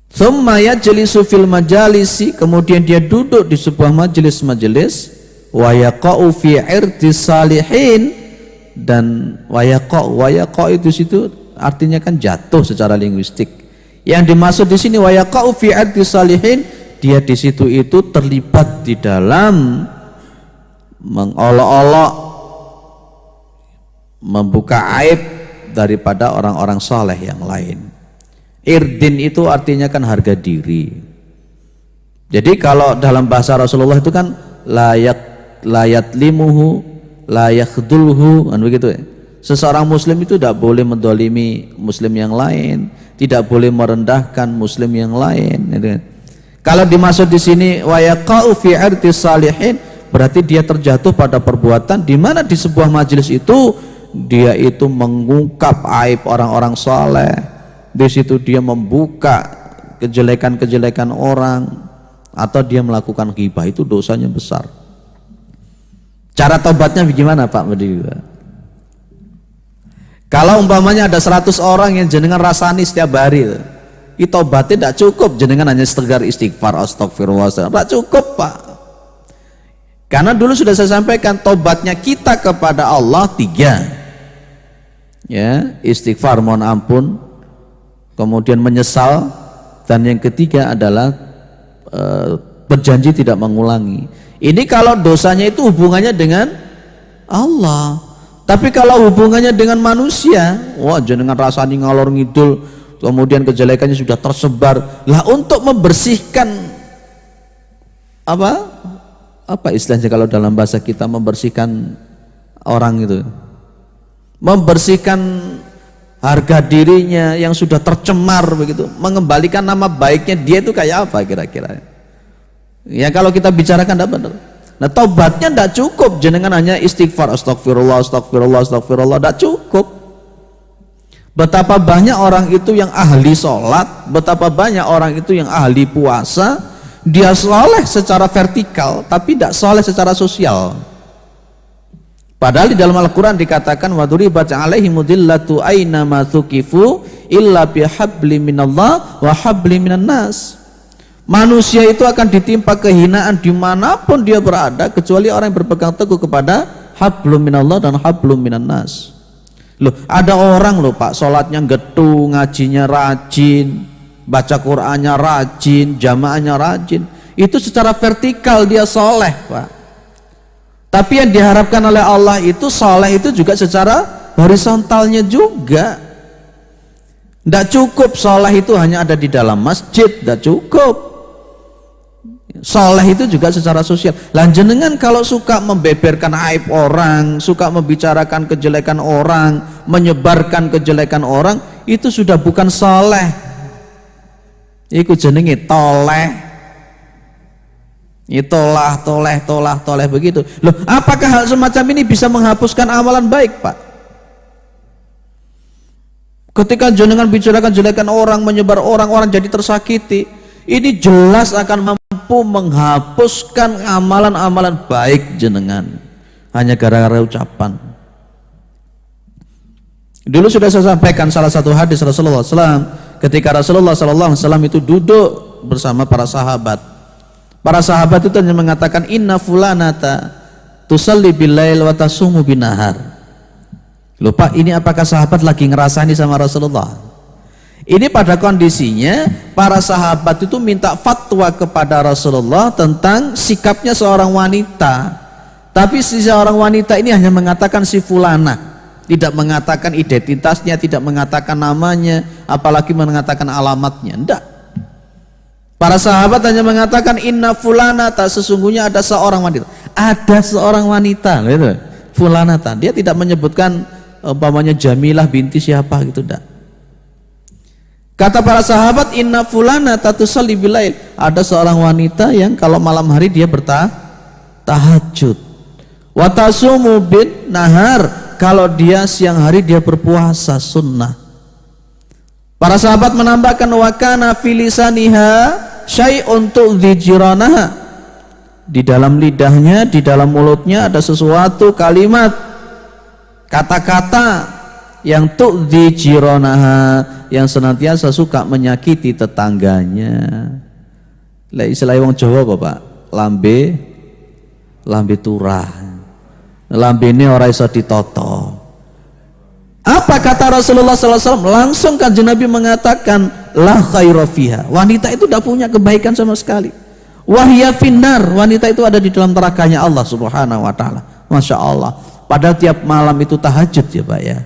Tsumma yajlisu fil majalisi, kemudian dia duduk di sebuah majelis-majelis, wa yaqa'u fi irdis salihin, dan wa yaqa' itu situ artinya kan jatuh secara linguistik. Yang dimaksud di sini wa yaqa'u fi irdis salihin, dia di situ itu terlibat di dalam mengolok-olok, membuka aib daripada orang-orang saleh yang lain. Irdin itu artinya kan harga diri. Jadi kalau dalam bahasa Rasulullah itu kan layat limuhu, layakhdulhu, kan begitu ya. Seseorang muslim itu tidak boleh mendolimi muslim yang lain, tidak boleh merendahkan muslim yang lain. Kalau dimaksud di sini wa yaqa'u fi irdis salihin, berarti dia terjatuh pada perbuatan di mana di sebuah majelis itu dia itu mengungkap aib orang-orang saleh. Di situ dia membuka kejelekan-kejelekan orang, atau dia melakukan ghibah, itu dosanya besar. Cara tobatnya bagaimana Pak Medi? Kalau umpamanya ada 100 orang yang jenengan rasani setiap hari, itu tobatnya tidak cukup, jenengan hanya sekedar istighfar, astagfirullah, tidak cukup Pak. Karena dulu sudah saya sampaikan, tobatnya kita kepada Allah 3. Ya, istighfar, mohon ampun, kemudian menyesal, dan yang ketiga adalah berjanji tidak mengulangi. Ini kalau dosanya itu hubungannya dengan Allah. Tapi kalau hubungannya dengan manusia, wah jenengan rasani ngalor ngidul, kemudian kejelekannya sudah tersebar. Lah untuk membersihkan apa istilahnya kalau dalam bahasa kita, membersihkan orang itu, membersihkan harga dirinya yang sudah tercemar begitu, mengembalikan nama baiknya dia itu kayak apa kira-kira? Ya kalau kita bicarakan tidak benar. Nah taubatnya tidak cukup, jenengan hanya istighfar astagfirullah, astagfirullah, astagfirullah, tidak cukup. Betapa banyak orang itu yang ahli sholat, betapa banyak orang itu yang ahli puasa, dia soleh secara vertikal tapi tidak soleh secara sosial. Padahal di dalam Al-Quran dikatakan waduribat alaihimudillatu aina ma thuqifu illa bihabli minallah wa habli minan nas. Manusia itu akan ditimpa kehinaan dimanapun dia berada kecuali orang yang berpegang teguh kepada hablum minallah dan hablum minan nas. Loh, ada orang loh Pak, sholatnya getu, ngajinya rajin, baca Qur'annya rajin, jamaahnya rajin, itu secara vertikal dia soleh Pak. Tapi yang diharapkan oleh Allah itu soleh itu juga secara horizontalnya juga. Tidak cukup soleh itu hanya ada di dalam masjid, tidak cukup. Soleh itu juga secara sosial. Jenengan kalau suka membeberkan aib orang, suka membicarakan kejelekan orang, menyebarkan kejelekan orang, itu sudah bukan soleh. Iku jenenge toleh. Toleh begitu. Loh, apakah hal semacam ini bisa menghapuskan amalan baik, Pak? Ketika jenengan bicarakan kejelekan orang, menyebar orang jadi tersakiti, ini jelas akan mampu menghapuskan amalan-amalan baik jenengan hanya gara-gara ucapan. Dulu sudah saya sampaikan salah satu hadis Rasulullah SAW ketika Rasulullah SAW itu duduk bersama para sahabat. Para sahabat itu hanya mengatakan inna fulanata tusalli billail wa tasumu binahar. Lupa ini apakah sahabat lagi ngerasani sama Rasulullah? Ini pada kondisinya para sahabat itu minta fatwa kepada Rasulullah tentang sikapnya seorang wanita. Tapi si seorang wanita ini hanya mengatakan si fulana, tidak mengatakan identitasnya, tidak mengatakan namanya, apalagi mengatakan alamatnya. Tidak. Para sahabat hanya mengatakan inna fulanata, sesungguhnya ada seorang wanita. Ada seorang wanita, gitu. Fulanata. Dia tidak menyebutkan umpamanya Jamilah binti siapa gitu, tidak. Kata para sahabat inna fulanata tusalli bilail, ada seorang wanita yang kalau malam hari dia bertahajud. Wa tasumu bin nahar, kalau dia siang hari dia berpuasa sunnah. Para sahabat menambahkan wa kana filisaniha syai'un tu'dhi jiranaha, di dalam lidahnya, di dalam mulutnya ada sesuatu kalimat, kata-kata yang tu'dhi jiranaha, yang senantiasa suka menyakiti tetangganya. Lah istilah wong Jawa apa Pak? Lambe turah. Lambe ini ora iso ditoto. Apa kata Rasulullah SAW? Langsung Kanjeng Nabi mengatakan la khaira fiha. Wanita itu tidak punya kebaikan sama sekali. Wahya finnar, wanita itu ada di dalam nerakanya Allah Subhanahu wa taala. Masya Allah. Padahal tiap malam itu tahajud ya Pak ya.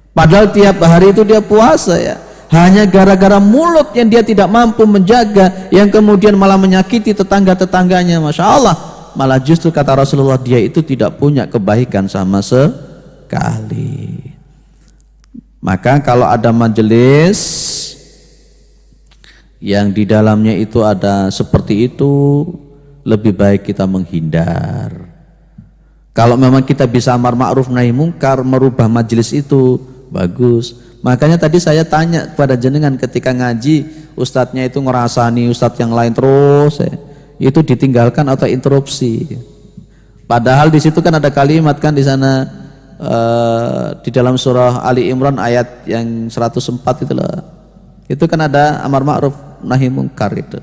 Padahal tiap hari itu dia puasa ya. Hanya gara-gara mulut yang dia tidak mampu menjaga, yang kemudian malah menyakiti tetangga-tetangganya. Masya Allah. Malah justru kata Rasulullah dia itu tidak punya kebaikan sama sekali. Maka kalau ada majelis yang di dalamnya itu ada seperti itu, lebih baik kita menghindar. Kalau memang kita bisa amar ma'ruf nahi mungkar, merubah majelis itu, bagus. Makanya tadi saya tanya kepada jenengan ketika ngaji, ustadznya itu ngerasani ustadz yang lain terus, itu ditinggalkan atau interupsi. Padahal di situ kan ada kalimat kan di sana, di dalam surah Ali Imran ayat yang 104 itulah. Itu kan ada amar ma'ruf nahi mungkar itu.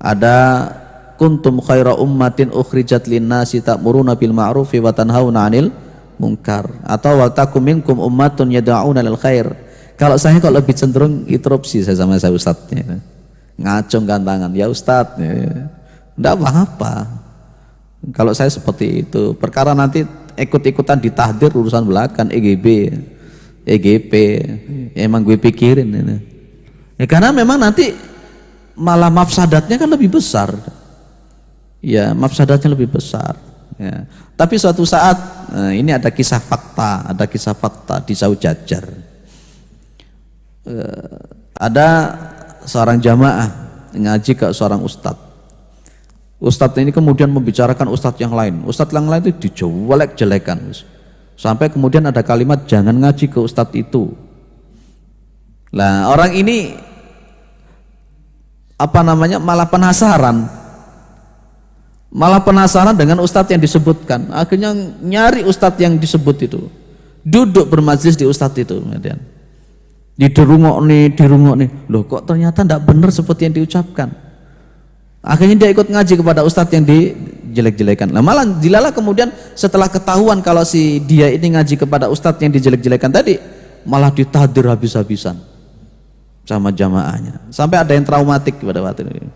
Ada kuntum khaira ummatin ukhrijat linnasi ta'muruna bil ma'rufi wa tanhauna 'anil munkar, atau wa takum minkum ummatun yad'una lil khair. Kalau saya kok lebih cenderung interupsi saya sama saya ustadznya. Ngacungkan tangan, ya ustadz. Enggak apa-apa. Kalau saya seperti itu, perkara nanti ikut-ikutan ditahdir urusan belakang, EGP, emang gue pikirin ini. Ya, karena memang nanti malah mafsadatnya kan lebih besar. Ya, mafsadatnya lebih besar. Ya. Tapi suatu saat, ini ada kisah fakta di Saujajar. Ada seorang jamaah ngaji ke seorang ustadz. Ustadz ini kemudian membicarakan ustadz yang lain. Ustadz yang lain itu dijelek-jelekan. Sampai kemudian ada kalimat jangan ngaji ke ustadz itu. Lah orang ini malah penasaran dengan ustadz yang disebutkan. Akhirnya nyari ustadz yang disebut itu. Duduk bermajlis di ustadz itu kemudian. Dirungok nih. Loh kok ternyata tidak benar seperti yang diucapkan. Akhirnya dia ikut ngaji kepada ustadz yang dijelek-jelekan. Nah, malah dilala kemudian setelah ketahuan kalau si dia ini ngaji kepada ustadz yang dijelek-jelekan tadi, malah ditahdir habis-habisan sama jamaahnya. Sampai ada yang traumatik pada waktu itu.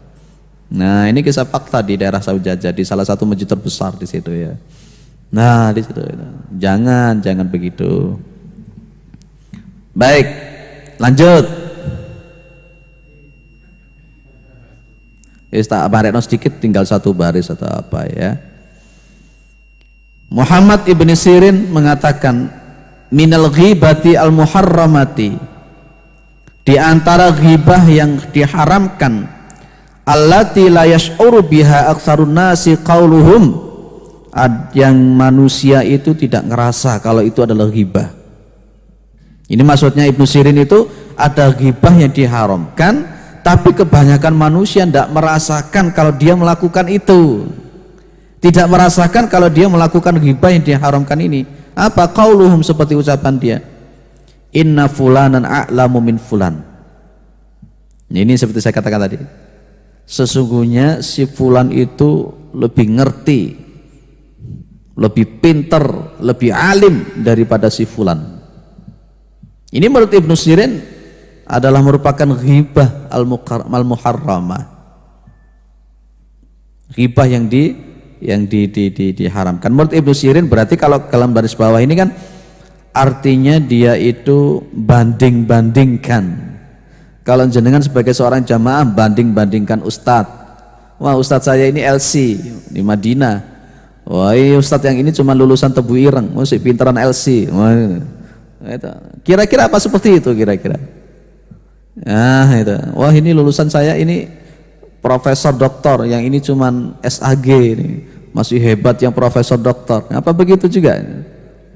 Nah, ini kisah fakta di daerah Saujajar, di salah satu masjid terbesar di situ ya. Nah, di situ. Jangan begitu. Baik, lanjut. Tak barekno sedikit, tinggal satu baris atau apa ya. Muhammad ibn Sirin mengatakan minal ghibati al muharramati, di antara ghibah yang diharamkan, allati la yash'uru biha aktsarun nasi qauluhum, yang manusia itu tidak ngerasa kalau itu adalah ghibah. Ini maksudnya Ibnu Sirin itu ada ghibah yang diharamkan, tapi kebanyakan manusia tidak merasakan kalau dia melakukan itu, tidak merasakan kalau dia melakukan ghibah yang diharamkan ini. Apa? Qauluhum, seperti ucapan dia, inna fulanan a'lamu min fulan. Ini seperti saya katakan tadi, sesungguhnya si fulan itu lebih ngerti, lebih pinter, lebih alim daripada si fulan. Ini menurut Ibnu Sirin adalah merupakan ghibah al-muharramah, ghibah yang diharamkan. Menurut Ibnu Sirin berarti kalau dalam baris bawah ini kan artinya dia itu banding-bandingkan. Kalau jenengan sebagai seorang jamaah banding-bandingkan ustadz, wah ustadz saya ini LC di Madinah, wah ini ustadz yang ini cuma lulusan Tebu Ireng, masih pintaran LC. Kira-kira apa seperti itu kira-kira? Nah itu, wah ini lulusan saya ini profesor doktor, yang ini cuman SAG, ini masih hebat yang profesor doktor. Apa begitu juga?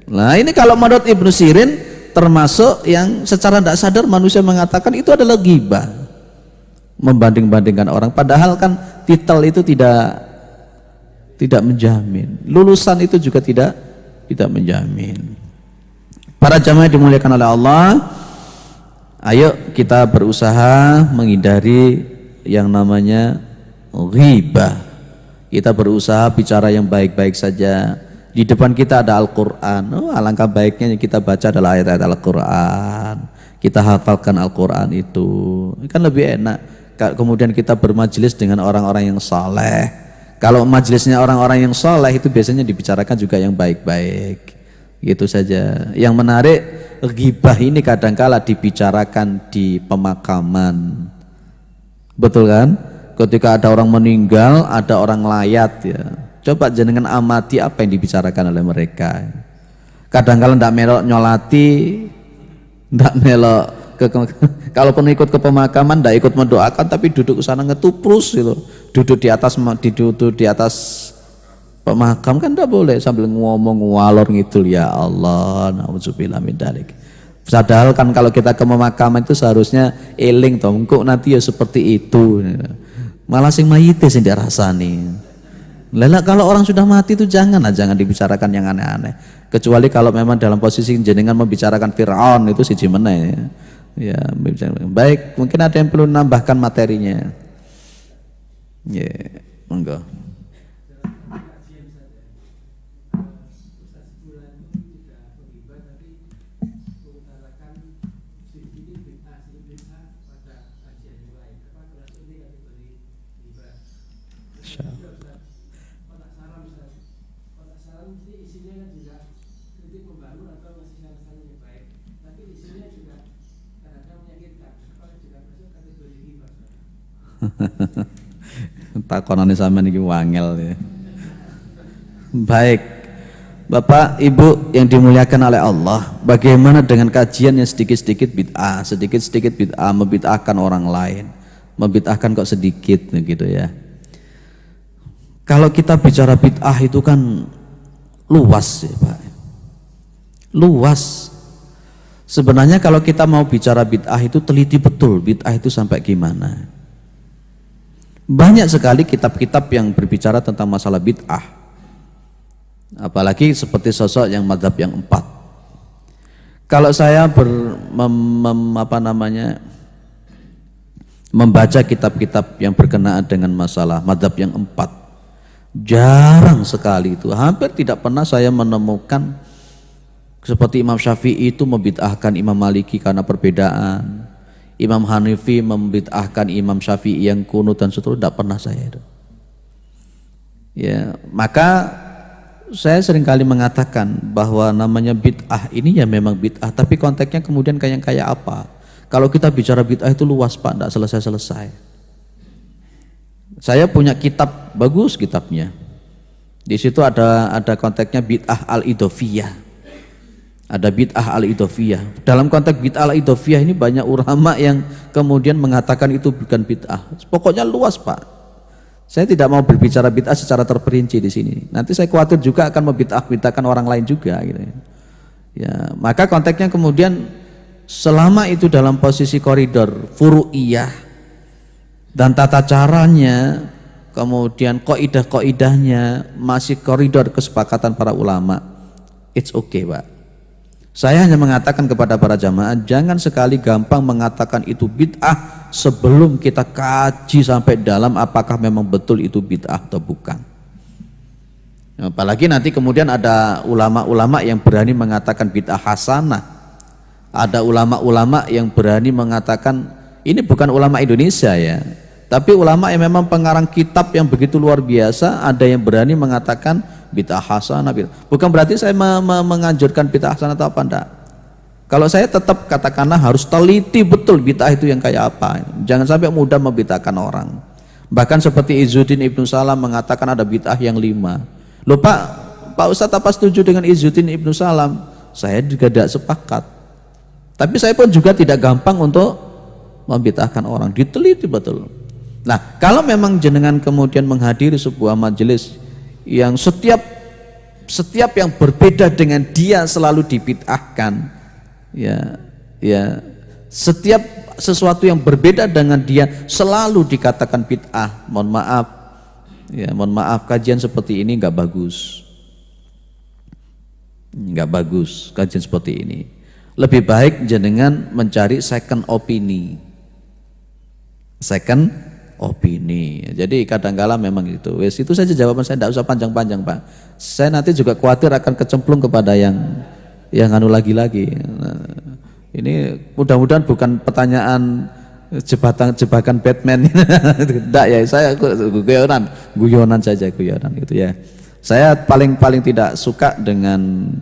Nah ini kalau menurut Ibnu Sirin termasuk yang secara tidak sadar manusia mengatakan itu adalah ghibah, membanding-bandingkan orang. Padahal kan titel itu tidak menjamin, lulusan itu juga tidak menjamin. Para jamaah dimuliakan oleh Allah, ayo kita berusaha menghindari yang namanya ghibah. Kita berusaha bicara yang baik-baik saja. Di depan kita ada Al-Quran. Oh, alangkah baiknya yang kita baca adalah ayat-ayat Al-Quran. Kita hafalkan Al-Quran itu. Kan lebih enak. Kemudian kita bermajelis dengan orang-orang yang saleh. Kalau majelisnya orang-orang yang saleh itu biasanya dibicarakan juga yang baik-baik. Gitu saja. Yang menarik, ghibah ini kadangkala dibicarakan di pemakaman. Betul kan? Ketika ada orang meninggal, ada orang layat ya. Coba jenengan amati apa yang dibicarakan oleh mereka. Kadang-kala ndak melok nyolati, ndak melok kalaupun ikut ke pemakaman ndak ikut mendoakan, tapi duduk ke sana ngetuprus gitu. Duduk di atas pemakam kan ndak boleh sambil ngomong ngalor ngidul, ya Allah, nauzubillah min dzalik. Padahal kan kalau kita ke pemakaman itu seharusnya eling toh, engko nanti ya seperti itu. Malah sing mayit sing dirasani. Lala kalau orang sudah mati itu jangan dibicarakan yang aneh-aneh. Kecuali kalau memang dalam posisi jenengan membicarakan Fir'aun itu siji meneh. Ya, baik, mungkin ada yang perlu nambahkan materinya. Ya, monggo. Insya Allah. Takonane sampean iki wangel ya. Baik, Bapak Ibu yang dimuliakan oleh Allah, bagaimana dengan kajian yang sedikit-sedikit bid'ah, sedikit-sedikit bid'ah, membid'ahkan orang lain, membid'ahkan kok sedikit gitu ya. Kalau kita bicara bid'ah itu kan luas ya Pak, luas. Sebenarnya kalau kita mau bicara bid'ah itu teliti betul, bid'ah itu sampai gimana. Banyak sekali kitab-kitab yang berbicara tentang masalah bid'ah, apalagi seperti sosok yang mazhab yang 4. Kalau saya membaca kitab-kitab yang berkenaan dengan masalah mazhab yang 4, jarang sekali itu, hampir tidak pernah saya menemukan seperti Imam Syafi'i itu membid'ahkan Imam Maliki karena perbedaan, Imam Hanafi membid'ahkan Imam Syafi'i yang kunut dan seterusnya, tidak pernah saya itu. Ya, maka saya seringkali mengatakan bahwa namanya bid'ah ini ya memang bid'ah, tapi konteksnya kemudian kayak apa? Kalau kita bicara bid'ah itu luas Pak, tidak selesai-selesai. Saya punya kitab, bagus kitabnya. Di situ ada konteksnya bid'ah al-idhofiyah. Ada bid'ah al-idhofiyah. Dalam konteks bid'ah al-idhofiyah ini banyak ulama yang kemudian mengatakan itu bukan bid'ah. Pokoknya luas Pak. Saya tidak mau berbicara bid'ah secara terperinci di sini. Nanti saya khawatir juga akan membid'ah-bid'ahkan orang lain juga gitu ya. Maka konteksnya kemudian selama itu dalam posisi koridor furu'iyah dan tata caranya, kemudian kaidah-kaidahnya masih koridor kesepakatan para ulama, it's okay Pak. Saya hanya mengatakan kepada para jamaah, jangan sekali gampang mengatakan itu bid'ah sebelum kita kaji sampai dalam apakah memang betul itu bid'ah atau bukan. Apalagi nanti kemudian ada ulama-ulama yang berani mengatakan bid'ah hasanah. Ada ulama-ulama yang berani mengatakan, ini bukan ulama Indonesia ya, tapi ulama yang memang pengarang kitab yang begitu luar biasa, ada yang berani mengatakan bid'ah hasanah. Bukan berarti saya menganjurkan bid'ah hasanah atau apa, enggak. Kalau saya tetap katakanlah harus teliti betul bid'ah itu yang kayak apa. Jangan sampai mudah membid'ahkan orang. Bahkan seperti Izzuddin Ibnu Salam mengatakan ada bid'ah yang 5. Loh Pak Ustadz apa setuju dengan Izzuddin Ibnu Salam? Saya juga tidak sepakat. Tapi saya pun juga tidak gampang untuk membid'ahkan orang, diteliti betul. Nah, kalau memang jenengan kemudian menghadiri sebuah majelis yang setiap yang berbeda dengan dia selalu dibid'ahkan, ya setiap sesuatu yang berbeda dengan dia selalu dikatakan bid'ah, mohon maaf kajian seperti ini nggak bagus kajian seperti ini. Lebih baik jenengan mencari second opini. Jadi kadang-kala memang itu. Wes itu saja jawaban saya, tidak usah panjang-panjang Pak. Saya nanti juga khawatir akan kecemplung kepada yang lagi-lagi. Nah, ini mudah-mudahan bukan pertanyaan jebakan Batman. Tidak ya, saya guyonan saja gitu ya. Saya paling tidak suka dengan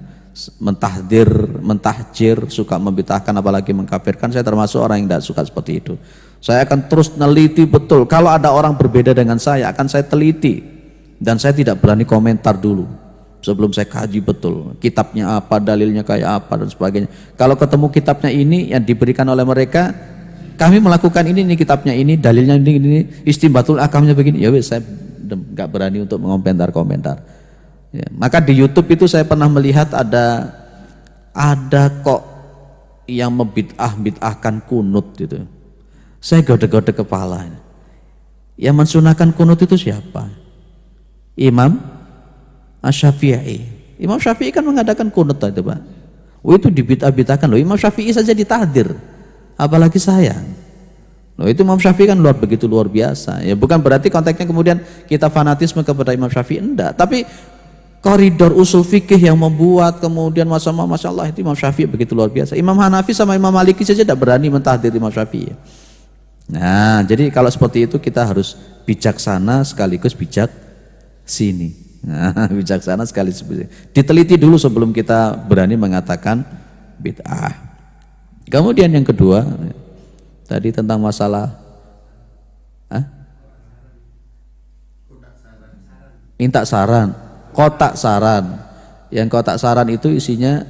mentahjir, suka membid'ahkan apalagi mengkafirkan. Saya termasuk orang yang tidak suka seperti itu. Saya akan terus neliti betul. Kalau ada orang berbeda dengan saya, akan saya teliti. Dan saya tidak berani komentar dulu sebelum saya kaji betul kitabnya apa, dalilnya kayak apa dan sebagainya. Kalau ketemu kitabnya ini yang diberikan oleh mereka, kami melakukan ini kitabnya ini, dalilnya ini, istinbatul akamnya begini, ya wes saya nggak berani untuk mengomentar-komentar. Ya, maka di YouTube itu saya pernah melihat ada kok yang membid'ahkan kunut gitu. Saya gode-gode kepala. Yang mensunahkan kunut itu siapa? Imam Asy-Syafi'i. Imam Syafi'i kan mengadakan kunut itu Pak. Itu dibid'ah-bid'ahkan loh. Imam Syafi'i saja ditahdir, apalagi saya. Loh, itu Imam Syafi'i kan begitu luar biasa. Ya bukan berarti konteksnya kemudian kita fanatisme kepada Imam Syafi'i, enggak. Tapi koridor usul fikih yang membuat kemudian Masya Allah itu Imam Syafi'i begitu luar biasa. Imam Hanafi sama Imam Maliki saja tidak berani mentahdir Imam Syafi'i. Nah, jadi kalau seperti itu kita harus bijaksana sekaligus bijak sini. Nah, bijaksana sekali. Diteliti dulu sebelum kita berani mengatakan bid'ah. Kemudian yang kedua, tadi tentang masalah minta saran, kotak saran. Yang kotak saran itu isinya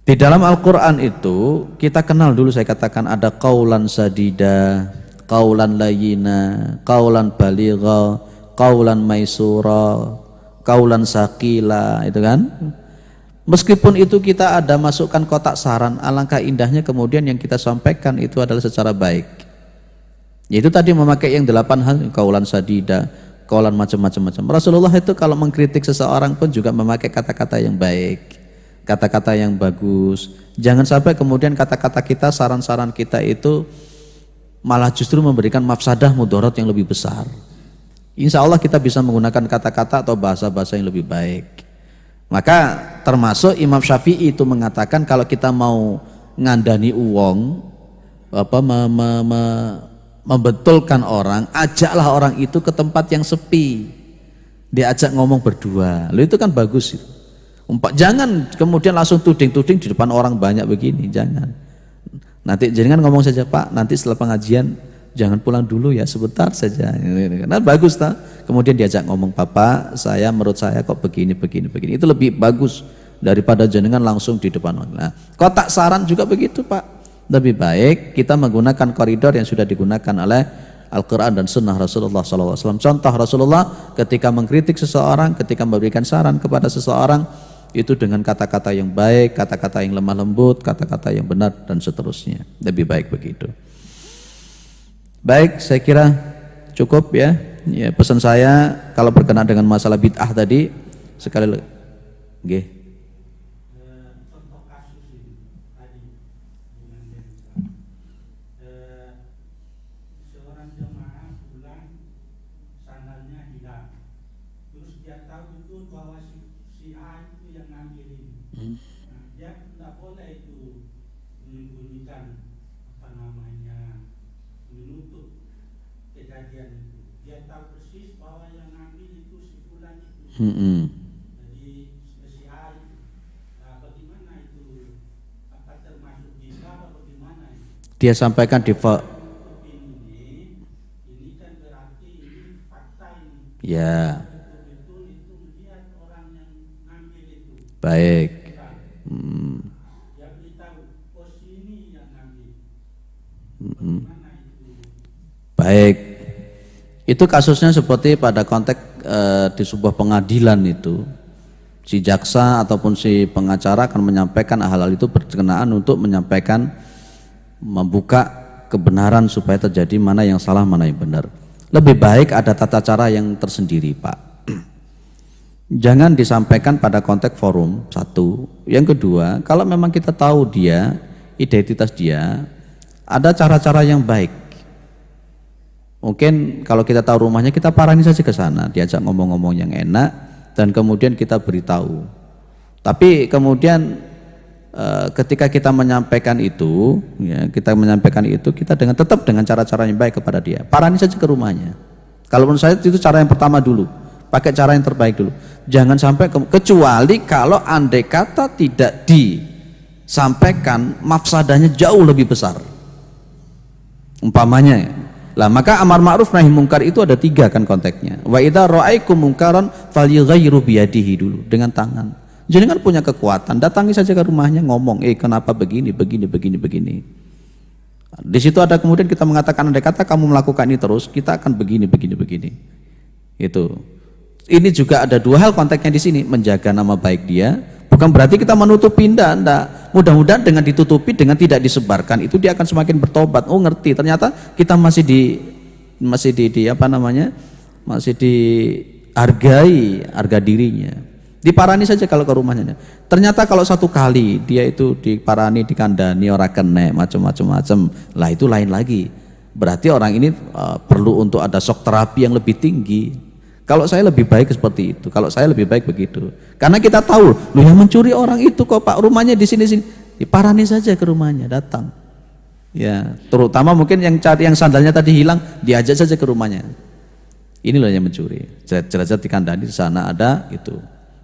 di dalam Al-Quran itu kita kenal dulu, saya katakan ada qaulan sadida, qaulan layyina, qaulan baligha, qaulan maisura, qaulan saqila, itu kan. Meskipun itu kita ada masukkan kotak saran, alangkah indahnya kemudian yang kita sampaikan itu adalah secara baik. Yaitu tadi memakai yang 8 hal, qaulan sadida, qaulan macam-macam. Rasulullah itu kalau mengkritik seseorang pun juga memakai kata-kata yang baik, kata-kata yang bagus. Jangan sampai kemudian kata-kata kita, saran-saran kita itu malah justru memberikan mafsadah mudarat yang lebih besar. Insya Allah kita bisa menggunakan kata-kata atau bahasa-bahasa yang lebih baik. Maka termasuk Imam Syafi'i itu mengatakan kalau kita mau ngandani uwong, membetulkan orang, ajaklah orang itu ke tempat yang sepi, diajak ngomong berdua. Lalu itu kan bagus itu. Jangan kemudian langsung tuding-tuding di depan orang banyak begini, jangan. Nanti jangan ngomong saja, Pak, nanti setelah pengajian jangan pulang dulu ya, sebentar saja. Nah, bagus tak? Kemudian diajak ngomong, Bapak, menurut saya kok begini. Itu lebih bagus daripada jenengan langsung di depan orang. Nah, kotak saran juga begitu, Pak. Lebih baik kita menggunakan koridor yang sudah digunakan oleh Al-Quran dan Sunnah Rasulullah SAW. Contoh Rasulullah ketika mengkritik seseorang, ketika memberikan saran kepada seseorang, itu dengan kata-kata yang baik, kata-kata yang lemah lembut, kata-kata yang benar dan seterusnya. Lebih baik begitu. Baik, saya kira cukup ya. Ya, pesan saya kalau berkenaan dengan masalah bid'ah tadi sekali lagi. Okay. Contoh kasus ini tadi dengan seorang jemaah pulang sandalnya hilang, terus dia tahu itu bahwa si A itu yang ngambilin. Nah, dia tidak boleh itu menyembunyikan menutup kejadian itu. Dia tahu persis bahwa yang ngambil itu si fulan itu. Jadi si A itu. Nah, bagaimana itu? Apa termasuk hibah atau bagaimana itu? Dia sampaikan di ini kan berarti ini fakta ini. Ya. Betul-betul itu melihat orang yang ngambil itu. Baik. Dia beritahu pos ini yang ngambil. Bagaimana itu? Baik. Itu kasusnya seperti pada konteks di sebuah pengadilan itu. Si jaksa ataupun si pengacara akan menyampaikan hal-hal itu berkenaan untuk menyampaikan, membuka kebenaran supaya terjadi mana yang salah, mana yang benar. Lebih baik ada tata cara yang tersendiri, Pak. Jangan disampaikan pada konteks forum, satu. Yang kedua, kalau memang kita tahu dia, identitas dia, ada cara-cara yang baik. Mungkin kalau kita tahu rumahnya, kita parani saja ke sana, diajak ngomong-ngomong yang enak, dan kemudian kita beritahu. Tapi kemudian ketika kita menyampaikan itu, ya, kita tetap dengan cara-cara yang baik kepada dia. Parani saja ke rumahnya. Kalau menurut saya itu cara yang pertama dulu, pakai cara yang terbaik dulu. Jangan sampai kecuali kalau andai kata tidak disampaikan, mafsadahnya jauh lebih besar. Umpamanya. Lah maka amar ma'ruf nahi mungkar itu ada 3 kan konteksnya. Wa idza ra'aikum mungkaran falyughayyiru biyadihi dulu, dengan tangan. Jangan punya kekuatan, datangi saja ke rumahnya, ngomong, kenapa begini. Di situ ada kemudian kita mengatakan, andai kata kamu melakukan ini terus, kita akan begini. Itu. Ini juga ada 2 hal konteksnya di sini, menjaga nama baik dia. Bukan berarti kita menutup pindah, enggak. Mudah-mudahan dengan ditutupi, dengan tidak disebarkan, itu dia akan semakin bertobat. Oh, ngerti, ternyata kita masih dihargai harga dirinya. Diparani saja kalau ke rumahnya. Ternyata kalau 1 kali dia itu diparani, dikandani, orang kena macam-macam, lah itu lain lagi. Berarti orang ini perlu untuk ada shock terapi yang lebih tinggi. Kalau saya lebih baik seperti itu, kalau saya lebih baik begitu. Karena kita tahu, yang mencuri orang itu kok Pak, rumahnya di sini. Diparani saja ke rumahnya, datang. Ya, terutama mungkin yang cari yang sandalnya tadi hilang, diajak saja ke rumahnya. Ini loh yang mencuri. Jelas-jelas dikandani di sana ada itu.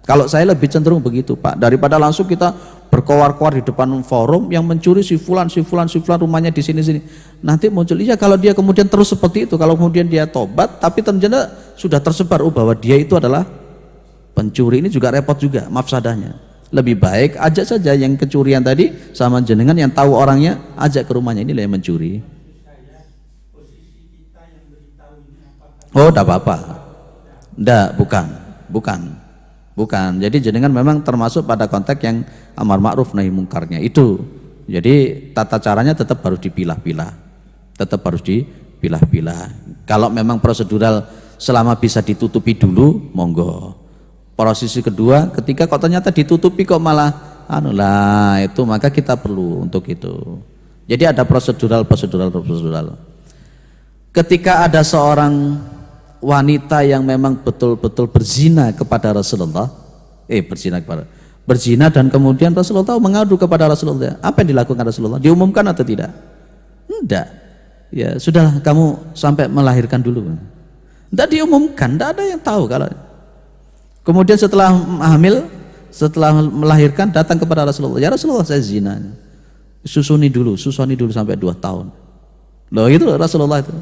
Kalau saya lebih cenderung begitu, Pak, daripada langsung kita berkoar-koar di depan forum yang mencuri si fulan rumahnya di sini. Nanti muncul, iya kalau dia kemudian terus seperti itu, kalau kemudian dia tobat, tapi ternyata sudah tersebar bahwa dia itu adalah pencuri, ini juga repot juga mafsadahnya. Lebih baik ajak saja yang kecurian tadi sama jenengan yang tahu orangnya, ajak ke rumahnya, inilah yang mencuri. Oh, tidak apa-apa. Tidak, bukan. Jadi jenengan memang termasuk pada konteks yang amar ma'ruf nahi mungkarnya itu. Jadi tata caranya tetap harus dipilah-pilah. Kalau memang prosedural selama bisa ditutupi dulu, monggo. Prosesi kedua, ketika kok ternyata ditutupi kok malah itu, maka kita perlu untuk itu. Jadi ada prosedural. Ketika ada seorang wanita yang memang betul-betul berzina kepada Rasulullah, berzina dan kemudian Rasulullah mengadu kepada Rasulullah, apa yang dilakukan Rasulullah? Diumumkan atau tidak? Tidak. Ya sudahlah, kamu sampai melahirkan dulu. Tidak diumumkan, tidak ada yang tahu. Kalau kemudian setelah hamil, setelah melahirkan, datang kepada Rasulullah, ya Rasulullah saya zina, susuni dulu sampai 2 tahun. Loh itu Rasulullah itu,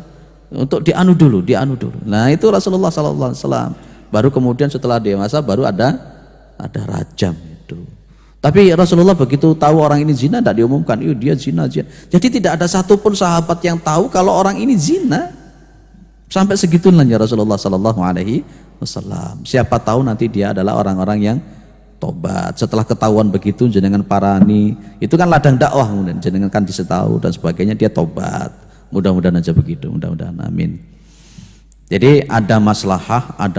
untuk dianu dulu. Nah itu Rasulullah SAW. Baru kemudian setelah dewasa baru ada rajam itu. Tapi Rasulullah begitu tahu orang ini zina, tidak diumumkan, dia zina. Jadi tidak ada satupun sahabat yang tahu kalau orang ini zina. Sampai segitulah ya Rasulullah SAW. Siapa tahu nanti dia adalah orang-orang yang tobat. Setelah ketahuan begitu, jenengan parani, itu kan ladang dakwah, kemudian jenengan kan disetahu dan sebagainya, dia tobat. Mudah-mudahan aja begitu, mudah-mudahan, amin. Jadi ada maslahah, ada